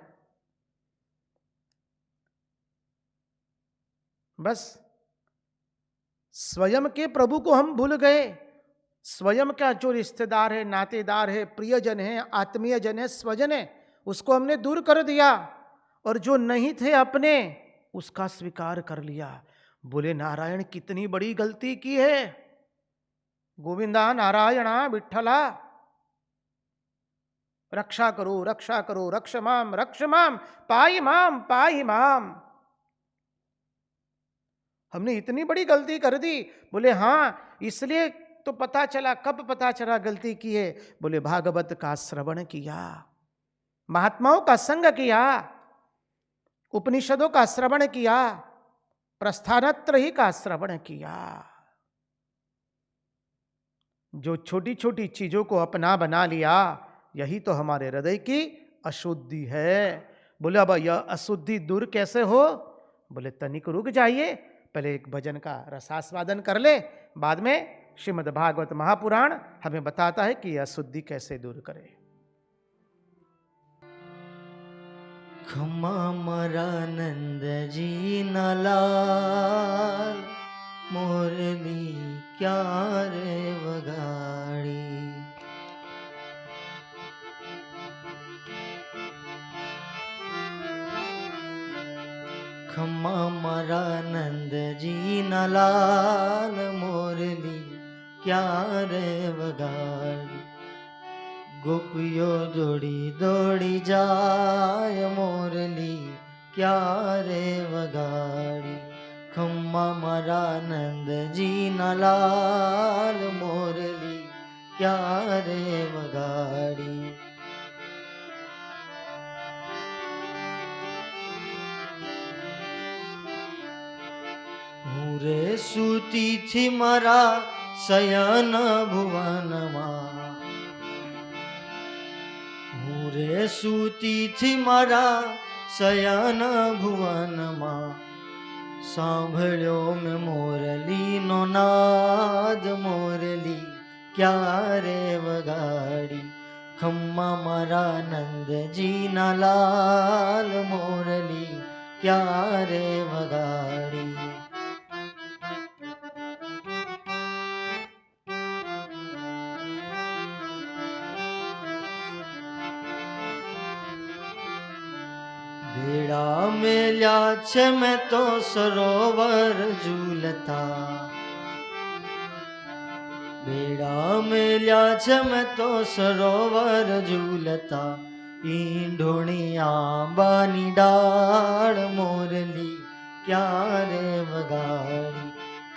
बस स्वयं के प्रभु को हम भूल गए। स्वयं का जो रिश्तेदार है, नातेदार है, प्रियजन है, आत्मीय जन है, स्वजन है, उसको हमने दूर कर दिया, और जो नहीं थे अपने उसका स्वीकार कर लिया। बोले नारायण कितनी बड़ी गलती की है। गोविंदा नारायणा विठ्ठला, रक्षा करो रक्षा करो, रक्ष माम पाई माम। हमने इतनी बड़ी गलती कर दी। बोले हाँ, इसलिए तो पता चला। कब पता चला गलती की है? बोले भागवत का श्रवण किया, महात्माओं का संग किया, उपनिषदों का श्रवण किया, प्रस्थानत्रयी का श्रवण किया। जो छोटी छोटी चीजों को अपना बना लिया, यही तो हमारे हृदय की अशुद्धि है। बोले अब यह अशुद्धि दूर कैसे हो? बोले तनिक रुक जाइए, पहले एक भजन का रसास्वादन कर ले, बाद में श्रीमद् भागवत महापुराण हमें बताता है कि अशुद्धि कैसे दूर करें। खम्मा मारा नंद जी नलाल मोरली क्या रे वगाड़ी। खम्मा मारा नंद जी नलाल मोरली क्या रे वगाड़ी। गोपियो दौड़ी दौड़ी जाय मोरली क्या रे वगाड़ी। खम्मा मारा नंद जी नलाल मोरली क्या रे वगाड़ी। હું રે સૂતી થી મારા શયન ભુવનમાં। હું રે સૂતી થી મારા શયન ભુવનમાં। સાંભળ્યો મેં મોરલીનો નાદ મોરલી ક્યાં રે વગાડી। ખમ્મા મારા નંદજીના લાલ મોરલી ક્યાં રે વગાડી। बेड़ा मेल्या छे मैं तो सरोवर झूलता। बेड़ा मेल्या छे मैं तो सरोवर झूलता। ईंढोणी आंबानी डाळ मोरली क्या रे वगाड़ी।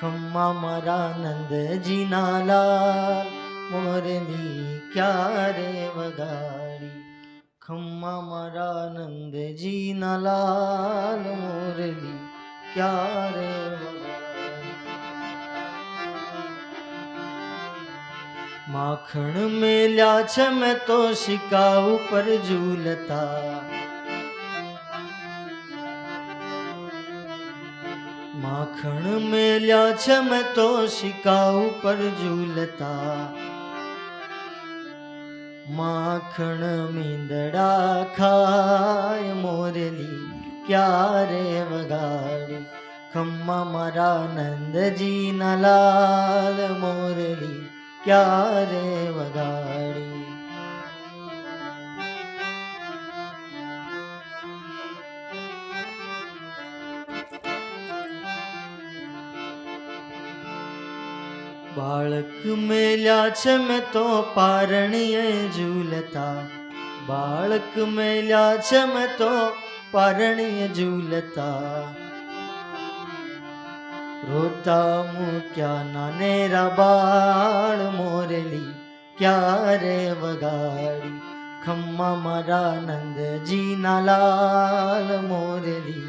खम्मा मारा नंदजीना लाल मोरली क्या रे वगाड़ी। खम्मा मारा नंदजीना लाल मोरली क्या रे वगाड़ी। माखण मेल्या छे मैं तो शिका ऊपर झूलता। माखण मेल्या छे मैं तो शिका ऊपर झूलता। माखण मींदड़ा खाय मोरली क्या रे वगाड़ी। खम्मा मारा नंदजीना लाल मोरली क्या रे वगाड़ी। बाळक मेल्या छे मैं तो पारणिये झूलता। बाळक मेल्या छे मैं तो पारणिये झूलता। रोता मुक्या नानेरा बाळ मोरली क्या रे वगाड़ी। खम्मा मारा नंदजीना लाल मोरली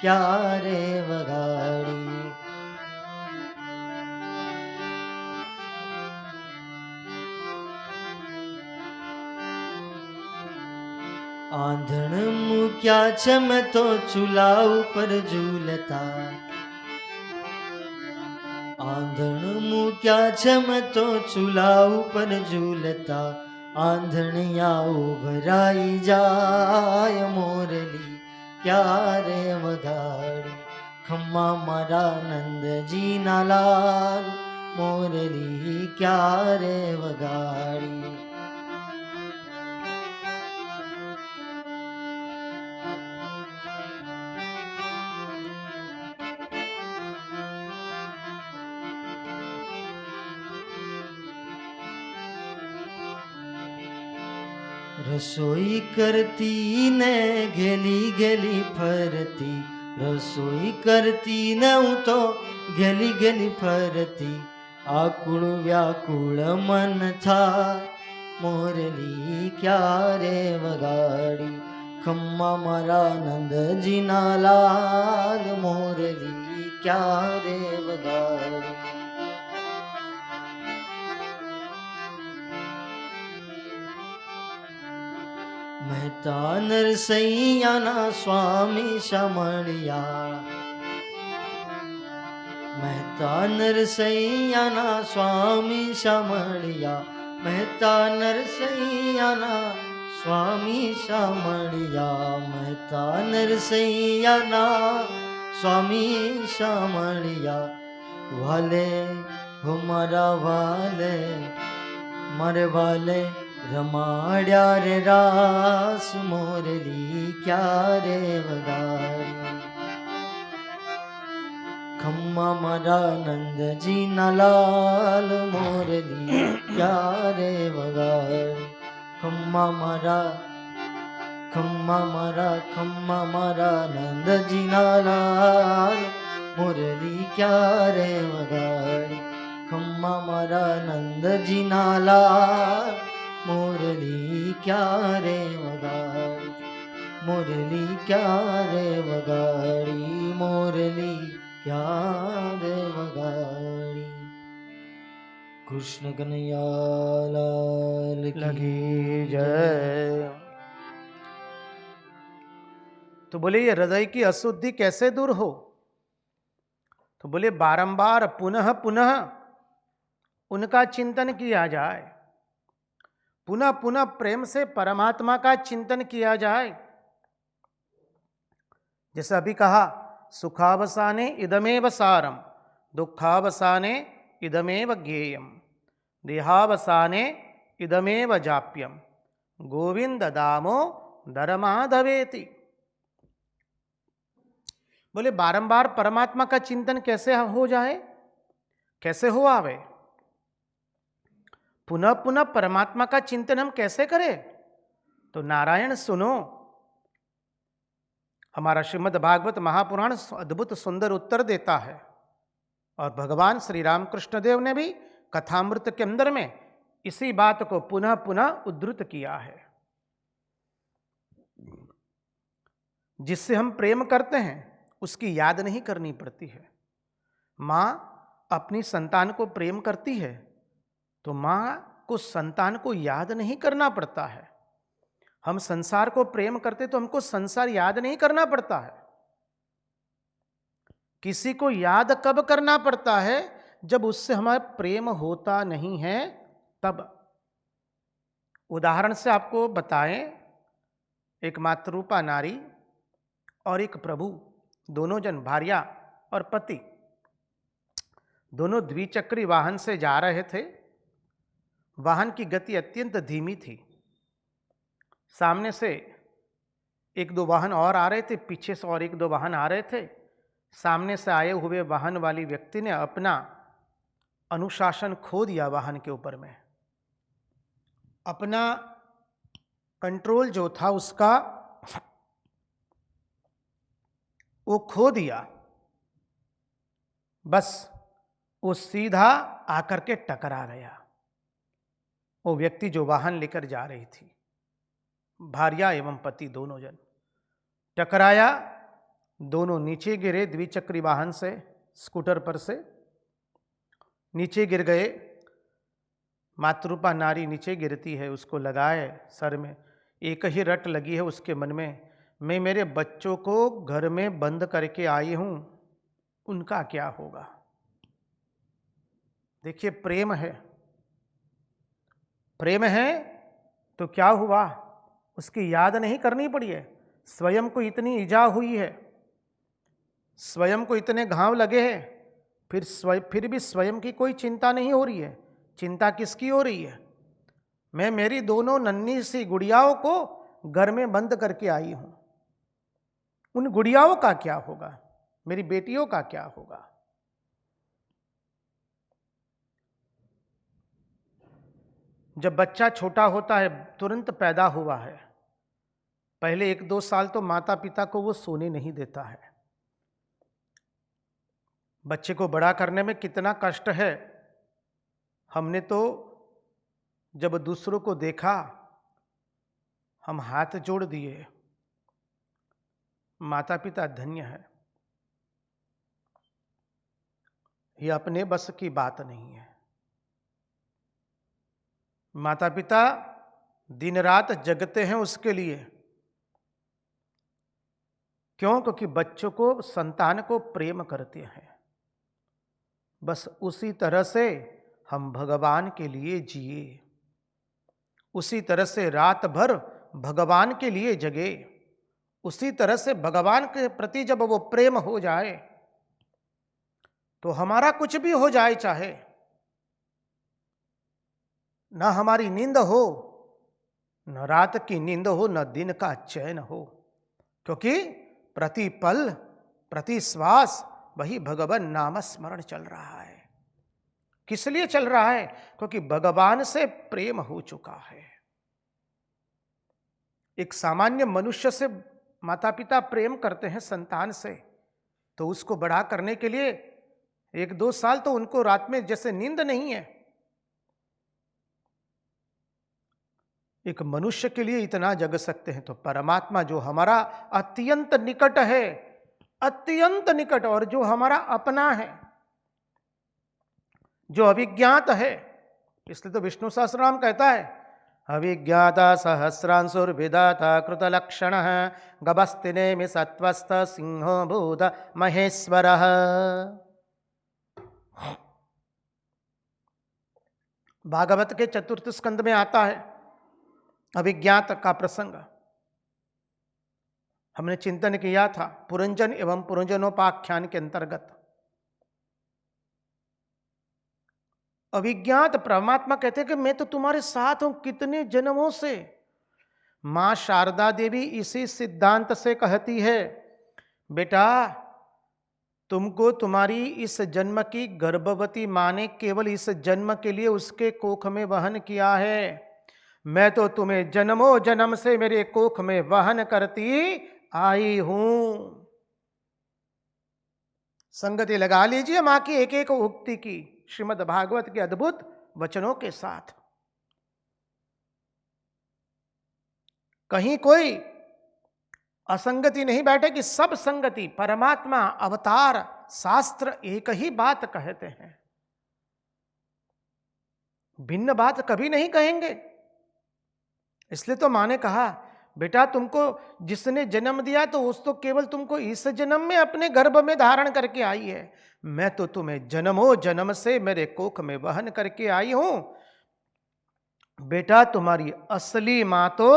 क्या रे वगाड़ी। आंधण मुक्या छे मैं तो चूल्हा ऊपर झूलता। आंधण मुक्या छे मैं तो चूल्हा ऊपर झूलता। आंधणिया उभराई जाय मोरली क्या रे वगाड़ी। खम्मा मारा नंदजीना लाल मोरली क्या रे वगाड़ी। रसोई करती ने घेली घेली फरती। रसोई करती ने हूँ तो घेली घेली फरती। आकुल व्याकुल मन था मोरली क्या रे वगाड़ी। खम्मा मारा नंदजीना लाल मोरली क्या रे वगाड़ी। મહેતા નરસૈયાના સ્વામી શામળિયા। મહેતા મહેતા નરસૈયાના સ્વામી શામળિયા, મહેતા નરસૈયાના સ્વામી શામળિયા, મહેતા નરસૈયાના સ્વામી શામળિયા. વાલે હો મારા વાલે, મારે વાલે રમાડ્યા રે રાસ, મોરલી ક્યારે વગાડી. ખમ્મા મારા નંદજીના લાલ, મોરલી ક્યારે વગાડી. ખમ્મા મારા નંદજીના લાલ, મોરલી ક્યારે વગાડી. ખમ્મા મારા નંદજીના લાલ, મોરલી ક્યારે વગાડી. મોરલી ક્યારે વગાડી, મોરલી ક્યારે વગાડી. કૃષ્ણ કનૈયા લાલ लगी जय। तो बोले ये हृदय की अशुद्धि कैसे दूर हो? तो बोले बारंबार पुनः पुनः उनका चिंतन किया जाए, पुनः पुनः प्रेम से परमात्मा का चिंतन किया जाए। जैसे अभी कहा, सुखावसाने इदमेव सारम, दुखावसाने इदमेव ज्ञेयम, देहावसाने इदमेव जाप्यम, गोविंद दामो दरमाधवेति। बोले बारंबार परमात्मा का चिंतन कैसे हो जाए, कैसे हो आवे? पुनः पुनः परमात्मा का चिंतन हम कैसे करें? तो नारायण सुनो, हमारा श्रीमद् भागवत महापुराण अद्भुत सुंदर उत्तर देता है। और भगवान श्री रामकृष्ण देव ने भी कथामृत के अंदर में इसी बात को पुनः पुनः उद्धृत किया है। जिससे हम प्रेम करते हैं उसकी याद नहीं करनी पड़ती है। माँ अपनी संतान को प्रेम करती है तो माँ को संतान को याद नहीं करना पड़ता है। हम संसार को प्रेम करते तो हमको संसार याद नहीं करना पड़ता है। किसी को याद कब करना पड़ता है? जब उससे हमारा प्रेम होता नहीं है तब। उदाहरण से आपको बताएं, एक मातरूपा नारी और एक प्रभु, दोनों जन भार्या और पति, दोनों द्विचक्री वाहन से जा रहे थे। वाहन की गति अत्यंत धीमी थी। सामने से एक दो वाहन और आ रहे थे, पीछे से और एक दो वाहन आ रहे थे। सामने से आए हुए वाहन वाली व्यक्ति ने अपना अनुशासन खो दिया, वाहन के ऊपर में अपना कंट्रोल जो था उसका वो खो दिया। बस वो सीधा आकर के टकरा गया। वो व्यक्ति जो वाहन लेकर जा रही थी, भार्या एवं पति दोनों जन टकराया। दोनों नीचे गिरे, द्विचक्री वाहन से, स्कूटर पर से नीचे गिर गए। मातरूपा नारी नीचे गिरती है, उसको लगाए सर में। एक ही रट लगी है उसके मन में, मैं मेरे बच्चों को घर में बंद करके आई हूं, उनका क्या होगा? देखिए, प्रेम है। प्रेम है तो क्या हुआ? उसकी याद नहीं करनी पड़ी है। स्वयं को इतनी ईजा हुई है, स्वयं को इतने घाव लगे हैं, फिर भी स्वयं की कोई चिंता नहीं हो रही है। चिंता किसकी हो रही है? मैं मेरी दोनों नन्ही सी गुड़ियाओं को घर में बंद करके आई हूं, उन गुड़ियाओं का क्या होगा? मेरी बेटियों का क्या होगा? जब बच्चा छोटा होता है, तुरंत पैदा हुआ है, पहले 1-2 साल तो माता पिता को वो सोने नहीं देता है। बच्चे को बड़ा करने में कितना कष्ट है। हमने तो जब दूसरों को देखा, हम हाथ जोड़ दिए। माता पिता धन्य है। ये अपने बस की बात नहीं है। माता पिता दिन रात जगते हैं उसके लिए। क्यों? क्योंकि बच्चों को, संतान को प्रेम करते हैं। बस उसी तरह से हम भगवान के लिए जिए, उसी तरह से रात भर भगवान के लिए जगे, उसी तरह से भगवान के प्रति जब वो प्रेम हो जाए तो हमारा कुछ भी हो जाए, चाहे न हमारी नींद हो, न रात की नींद हो, न दिन का चैन हो, क्योंकि प्रति पल प्रति श्वास वही भगवान नाम स्मरण चल रहा है। किस लिए चल रहा है? क्योंकि भगवान से प्रेम हो चुका है। एक सामान्य मनुष्य से माता पिता प्रेम करते हैं संतान से, तो उसको बड़ा करने के लिए 1-2 साल तो उनको रात में जैसे नींद नहीं है, एक मनुष्य के लिए इतना जग सकते हैं, तो परमात्मा जो हमारा अत्यंत निकट है, अत्यंत निकट, और जो हमारा अपना है, जो अविज्ञात है, इसलिए तो विष्णु सहस्रनाम कहता है अविज्ञाता सहस्रांशुर्विधाता कृतलक्षण गभस्ति नेमि सत्वस्थ सिंहो भूत महेश्वर। भागवत के 4th स्कंद में आता है अभिज्ञात का प्रसंग। हमने चिंतन किया था पुरंजन एवं पुरंजनोपाख्यान के अंतर्गत। अभिज्ञात परमात्मा कहते हैं कि मैं तो तुम्हारे साथ हूं कितने जन्मों से। मां शारदा देवी इसी सिद्धांत से कहती है, बेटा तुमको तुम्हारी इस जन्म की गर्भवती मां ने केवल इस जन्म के लिए उसके कोख में वहन किया है, मैं तो तुम्हें जन्मों जन्म से मेरे कोख में वहन करती आई हूं। संगति लगा लीजिए मां की एक एक उक्ति की श्रीमद् भागवत के अद्भुत वचनों के साथ। कहीं कोई असंगति नहीं बैठे कि सब संगति, परमात्मा, अवतार, शास्त्र एक ही बात कहते हैं, भिन्न बात कभी नहीं कहेंगे। इसलिए तो मां ने कहा बेटा तुमको जिसने जन्म दिया तो उस तो केवल तुमको इस जन्म में अपने गर्भ में धारण करके आई है, मैं तो तुम्हें जन्मों जन्म से मेरे कोख में वहन करके आई हूं। बेटा तुम्हारी असली मां तो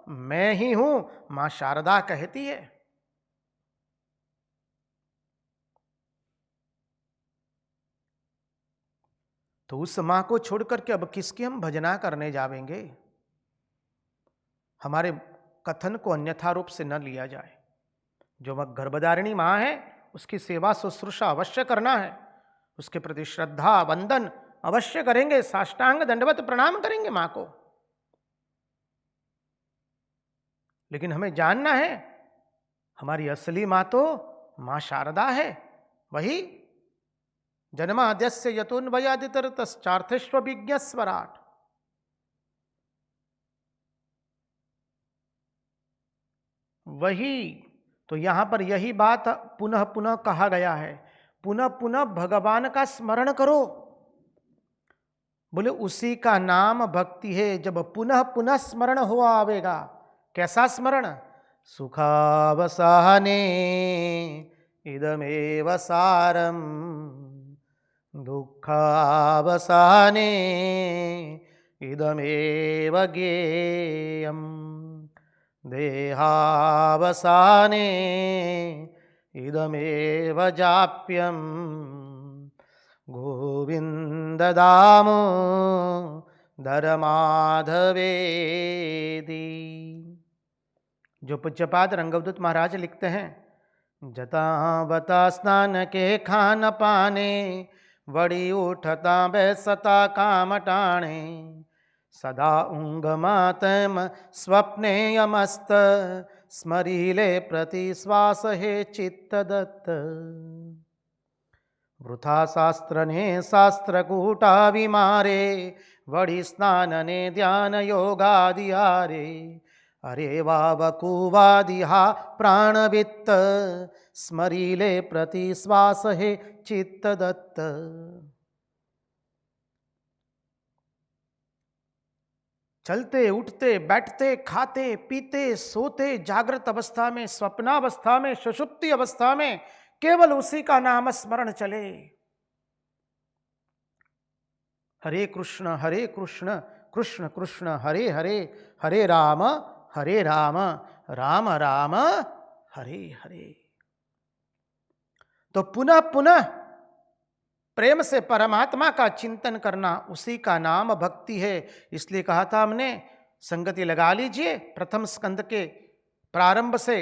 मैं ही हूं, मां शारदा कहती है। तो उस मां को छोड़ करके अब किसकी हम भजना करने जावेंगे? हमारे कथन को अन्यथा रूप से न लिया जाए। जो गर्भधारिणी मां है उसकी सेवा शुश्रूषा अवश्य करना है, उसके प्रति श्रद्धा वंदन अवश्य करेंगे, साष्टांग दंडवत प्रणाम करेंगे मां को। लेकिन हमें जानना है हमारी असली मां तो मां शारदा है, वही जन्माद्यस्य यतोन्वयादितरतश्चार्थेष्व विज्ञस्वराट। वही तो यहां पर यही बात पुनः पुनः कहा गया है, पुनः पुनः भगवान का स्मरण करो। बोले उसी का नाम भक्ति है। जब पुनः पुनः स्मरण हुआ आवेगा, कैसा स्मरण? सुखावसाने इदमेव सारम, दुःखावसाने इदमेव ज्ञेयम्, देहावसाने इदमेव जाप्यम, गोविंद दामोदर माधवेदी। जो पूज्यपाद रंगवदूत महाराज लिखते हैं, जतावता स्नान के खान पाने, वड़ी उठता बैसता काम टाणे, सदा ऊंग मातम स्वप्ने यमस्त, स्मरीले प्रति श्वास हे चित्त दत्त। वृथा शास्त्र ने शास्त्र कूटा विमारे, वड़ी स्नान ने ध्यान योगादियारे, अरे वावकुवादिहा प्राणवित्त, स्मरीले प्रति श्वास हे चित्त दत्त। चलते उठते बैठते खाते पीते सोते, जागृत अवस्था में, स्वप्नावस्था में, सुषुप्ति अवस्था में केवल उसी का नाम स्मरण चले। हरे कृष्ण कृष्ण कृष्ण हरे हरे, हरे राम राम राम हरे हरे। तो पुनः पुनः प्रेम से परमात्मा का चिंतन करना, उसी का नाम भक्ति है। इसलिए कहा था हमने, संगति लगा लीजिए, प्रथम स्कंद के प्रारंभ से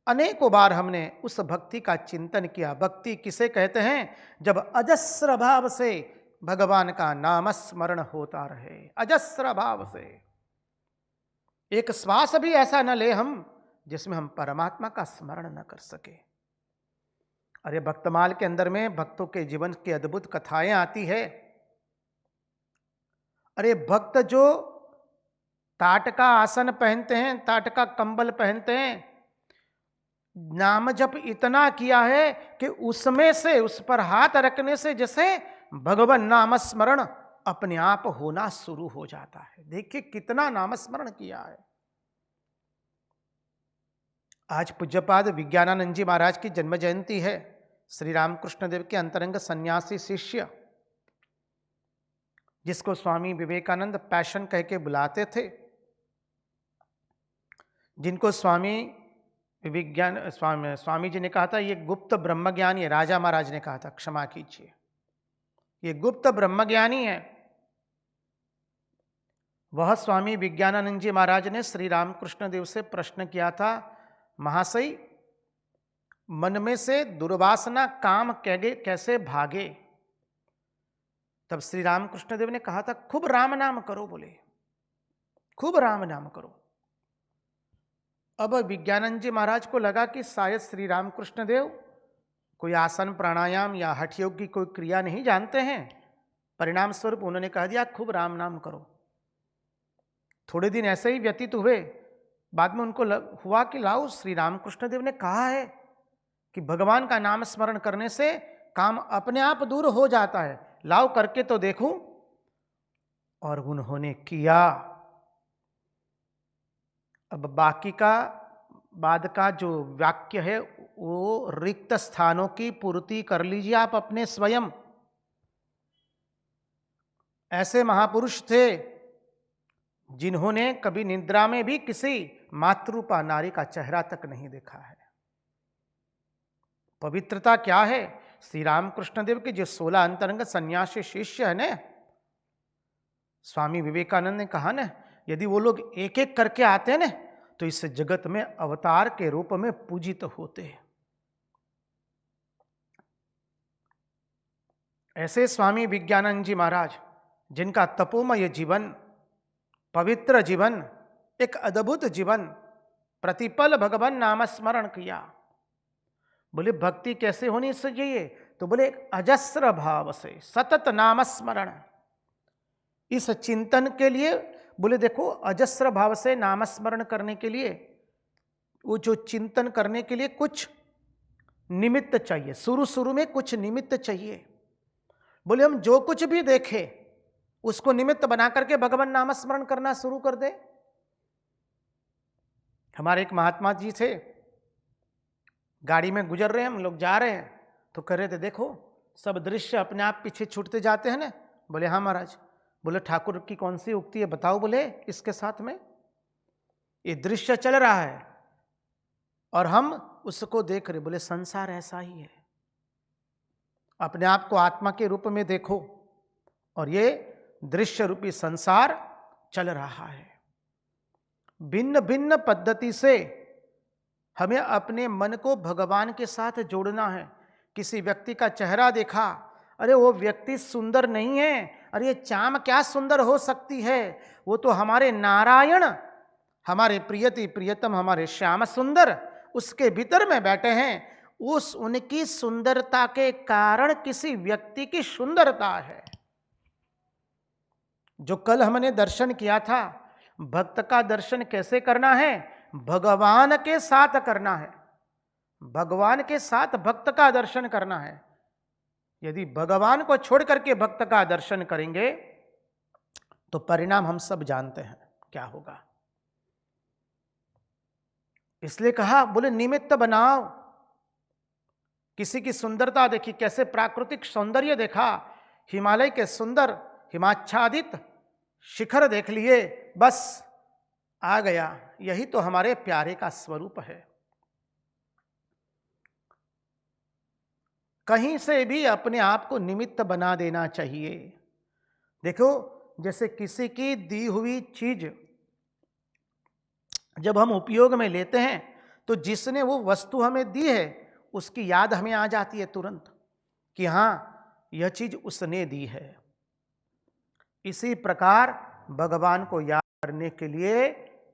अनेकों बार हमने उस भक्ति का चिंतन किया। भक्ति किसे कहते हैं? जब अजस्र भाव से भगवान का नाम स्मरण होता रहे, अजस्र भाव से। एक श्वास भी ऐसा न ले हम जिसमें हम परमात्मा का स्मरण न कर सके। अरे भक्तमाल के अंदर में भक्तों के जीवन की अद्भुत कथाएं आती है। अरे भक्त जो टाट का आसन पहनते हैं, टाट का कंबल पहनते हैं, नाम जप इतना किया है कि उसमें से, उस पर हाथ रखने से जैसे भगवान नाम स्मरण अपने आप होना शुरू हो जाता है। देखिए कितना नाम स्मरण किया है। आज पूज्यपाद विज्ञानानंद जी महाराज की जन्म जयंती है। श्री रामकृष्ण देव के अंतरंग सन्यासी शिष्य, जिसको स्वामी विवेकानंद पैशन कह के बुलाते थे, जिनको स्वामी जी ने कहा था ये गुप्त ब्रह्मज्ञानी है। राजा महाराज ने कहा था, क्षमा कीजिए, ये गुप्त ब्रह्मज्ञानी है। वह स्वामी विज्ञानानंद जी महाराज ने श्री रामकृष्ण देव से प्रश्न किया था, महाशय मन में से दुर्वासना काम कैसे भागे? तब श्री रामकृष्ण देव ने कहा था, खूब राम नाम करो। बोले खूब राम नाम करो। अब विज्ञानंद जी महाराज को लगा कि शायद श्री रामकृष्ण देव कोई आसन प्राणायाम या हठ योग की कोई क्रिया नहीं जानते हैं। परिणाम स्वरूप उन्होंने कह दिया, खूब राम नाम करो। थोड़े दिन ऐसे ही व्यतीत हुए। बाद में उनको हुआ कि लाओ, श्री रामकृष्ण देव ने कहा है कि भगवान का नाम स्मरण करने से काम अपने आप दूर हो जाता है, लाओ करके तो देखूं। और उन्होंने किया। अब बाकी का बाद का जो वाक्य है वो रिक्त स्थानों की पूर्ति कर लीजिए आप अपने स्वयं। ऐसे महापुरुष थे जिन्होंने कभी निद्रा में भी किसी मातृपा नारी का चेहरा तक नहीं देखा है। पवित्रता क्या है? श्री रामकृष्ण देव के जो 16 अंतरंग सन्यासी शिष्य है ना, स्वामी विवेकानंद ने कहा ना, यदि वो लोग एक एक करके आते हैं ना तो इस जगत में अवतार के रूप में पूजित होते हैं। ऐसे स्वामी विज्ञानंद जी महाराज, जिनका तपोमय जीवन, पवित्र जीवन, एक अद्भुत जीवन, प्रतिपल भगवान नाम स्मरण किया। बोले भक्ति कैसे होनी चाहिए? तो बोले अजस्र भाव से सतत नाम स्मरण। इस चिंतन के लिए बोले देखो, अजस्र भाव से नाम स्मरण करने के लिए, वो जो चिंतन करने के लिए कुछ निमित्त चाहिए। शुरू में कुछ निमित्त चाहिए। बोले हम जो कुछ भी देखे उसको निमित्त बना करके भगवान नाम स्मरण करना शुरू कर दे। हमारे एक महात्मा जी थे, गाड़ी में गुजर रहे हैं, हम लोग जा रहे हैं, तो कह रहे थे देखो सब दृश्य अपने आप पीछे छूटते जाते हैं ना। बोले हाँ महाराज। बोले ठाकुर की कौन सी उक्ति है बताओ? बोले इसके साथ में ये दृश्य चल रहा है और हम उसको देख रहे। बोले संसार ऐसा ही है, अपने आप को आत्मा के रूप में देखो और ये दृश्य रूपी संसार चल रहा है। भिन्न भिन्न पद्धति से हमें अपने मन को भगवान के साथ जोड़ना है। किसी व्यक्ति का चेहरा देखा, अरे वो व्यक्ति सुंदर नहीं है, अरे ये चाम क्या सुंदर हो सकती है, वो तो हमारे नारायण, हमारे प्रियति प्रियतम, हमारे श्याम सुंदर उसके भीतर में बैठे हैं। उस उनकी सुंदरता के कारण किसी व्यक्ति की सुंदरता है। जो कल हमने दर्शन किया था, भक्त का दर्शन कैसे करना है? भगवान के साथ करना है। भगवान के साथ भक्त का दर्शन करना है। यदि भगवान को छोड़ करके भक्त का दर्शन करेंगे तो परिणाम हम सब जानते हैं क्या होगा। इसलिए कहा, बोले निमित्त बनाओ। किसी की सुंदरता देखी, कैसे प्राकृतिक सौंदर्य देखा, हिमालय के सुंदर हिमाच्छादित शिखर देख लिए, बस आ गया। यही तो हमारे प्यारे का स्वरूप है। कहीं से भी अपने आप को निमित्त बना देना चाहिए। देखो, जैसे किसी की दी हुई चीज जब हम उपयोग में लेते हैं तो जिसने वो वस्तु हमें दी है उसकी याद हमें आ जाती है तुरंत कि हां, यह चीज उसने दी है। इसी प्रकार भगवान को याद करने के लिए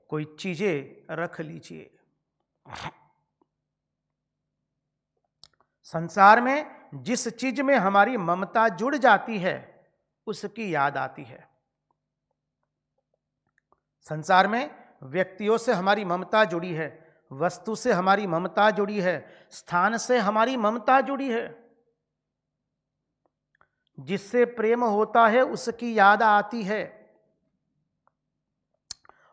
कोई चीजें रख लीजिए। संसार में जिस चीज में हमारी ममता जुड़ जाती है उसकी याद आती है। संसार में व्यक्तियों से हमारी ममता जुड़ी है, वस्तु से हमारी ममता जुड़ी है, स्थान से हमारी ममता जुड़ी है। जिससे प्रेम होता है उसकी याद आती है,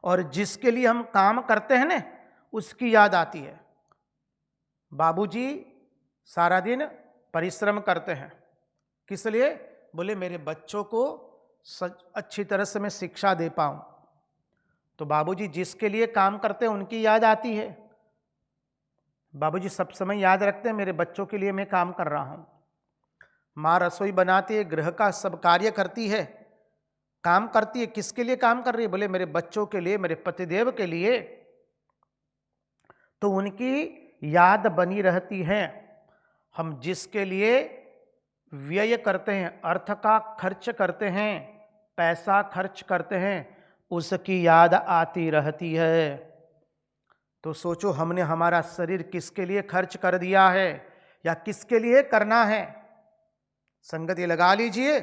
और जिसके लिए हम काम करते हैं ना उसकी याद आती है। बाबूजी सारा दिन परिश्रम करते हैं, किस लिए? बोले मेरे बच्चों को अच्छी तरह से मैं शिक्षा दे पाऊं। तो बाबूजी जिसके लिए काम करते हैं उनकी याद आती है। बाबूजी सब समय याद रखते हैं मेरे बच्चों के लिए मैं काम कर रहा हूं। माँ रसोई बनाती है, गृह का सब कार्य करती है, काम करती है, किसके लिए काम कर रही है? बोले मेरे बच्चों के लिए, मेरे पतिदेव के लिए। तो उनकी याद बनी रहती है। हम जिसके लिए व्यय करते हैं, अर्थ का खर्च करते हैं, पैसा खर्च करते हैं, उसकी याद आती रहती है। तो सोचो हमने हमारा शरीर किसके लिए खर्च कर दिया है या किसके लिए करना है? संगति लगा लीजिए।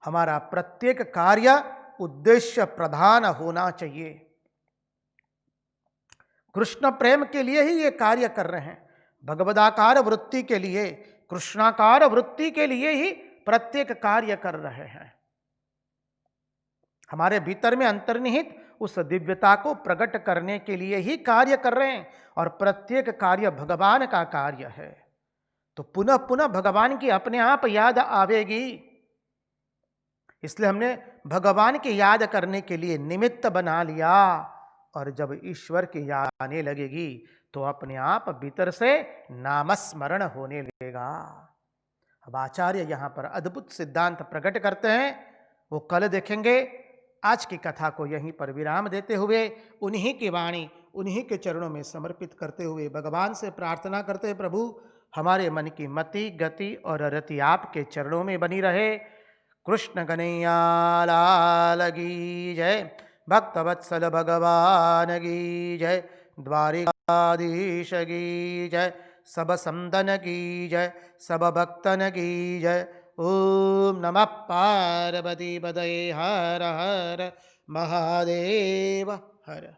हमारा प्रत्येक कार्य उद्देश्य प्रधान होना चाहिए। कृष्ण प्रेम के लिए ही ये कार्य कर रहे हैं, भगवदाकार वृत्ति के लिए, कृष्णाकार वृत्ति के लिए ही प्रत्येक कार्य कर रहे हैं। हमारे भीतर में अंतर्निहित उस दिव्यता को प्रकट करने के लिए ही कार्य कर रहे हैं, और प्रत्येक कार्य भगवान का कार्य है। तो पुनः पुनः भगवान की अपने आप याद आवेगी। इसलिए हमने भगवान की याद करने के लिए निमित्त बना लिया, और जब ईश्वर की याद आने लगेगी तो अपने आप भीतर से नामस्मरण होने लगेगा। अब आचार्य यहां पर अद्भुत सिद्धांत प्रकट करते हैं, वो कल देखेंगे। आज की कथा को यहीं पर विराम देते हुए उन्हीं की वाणी उन्हीं के चरणों में समर्पित करते हुए भगवान से प्रार्थना करते हैं, प्रभु हमारे मन की मति, गति और रति आपके चरणों में बनी रहे। कृष्ण कन्हैया लाल की जय, भक्तवत्सल भगवान की जय, द्वारिकाधीश की जय, सब संतन की जय, सब भक्तन की जय। ओम नमः पार्वती पतये हर हर महादेव हर।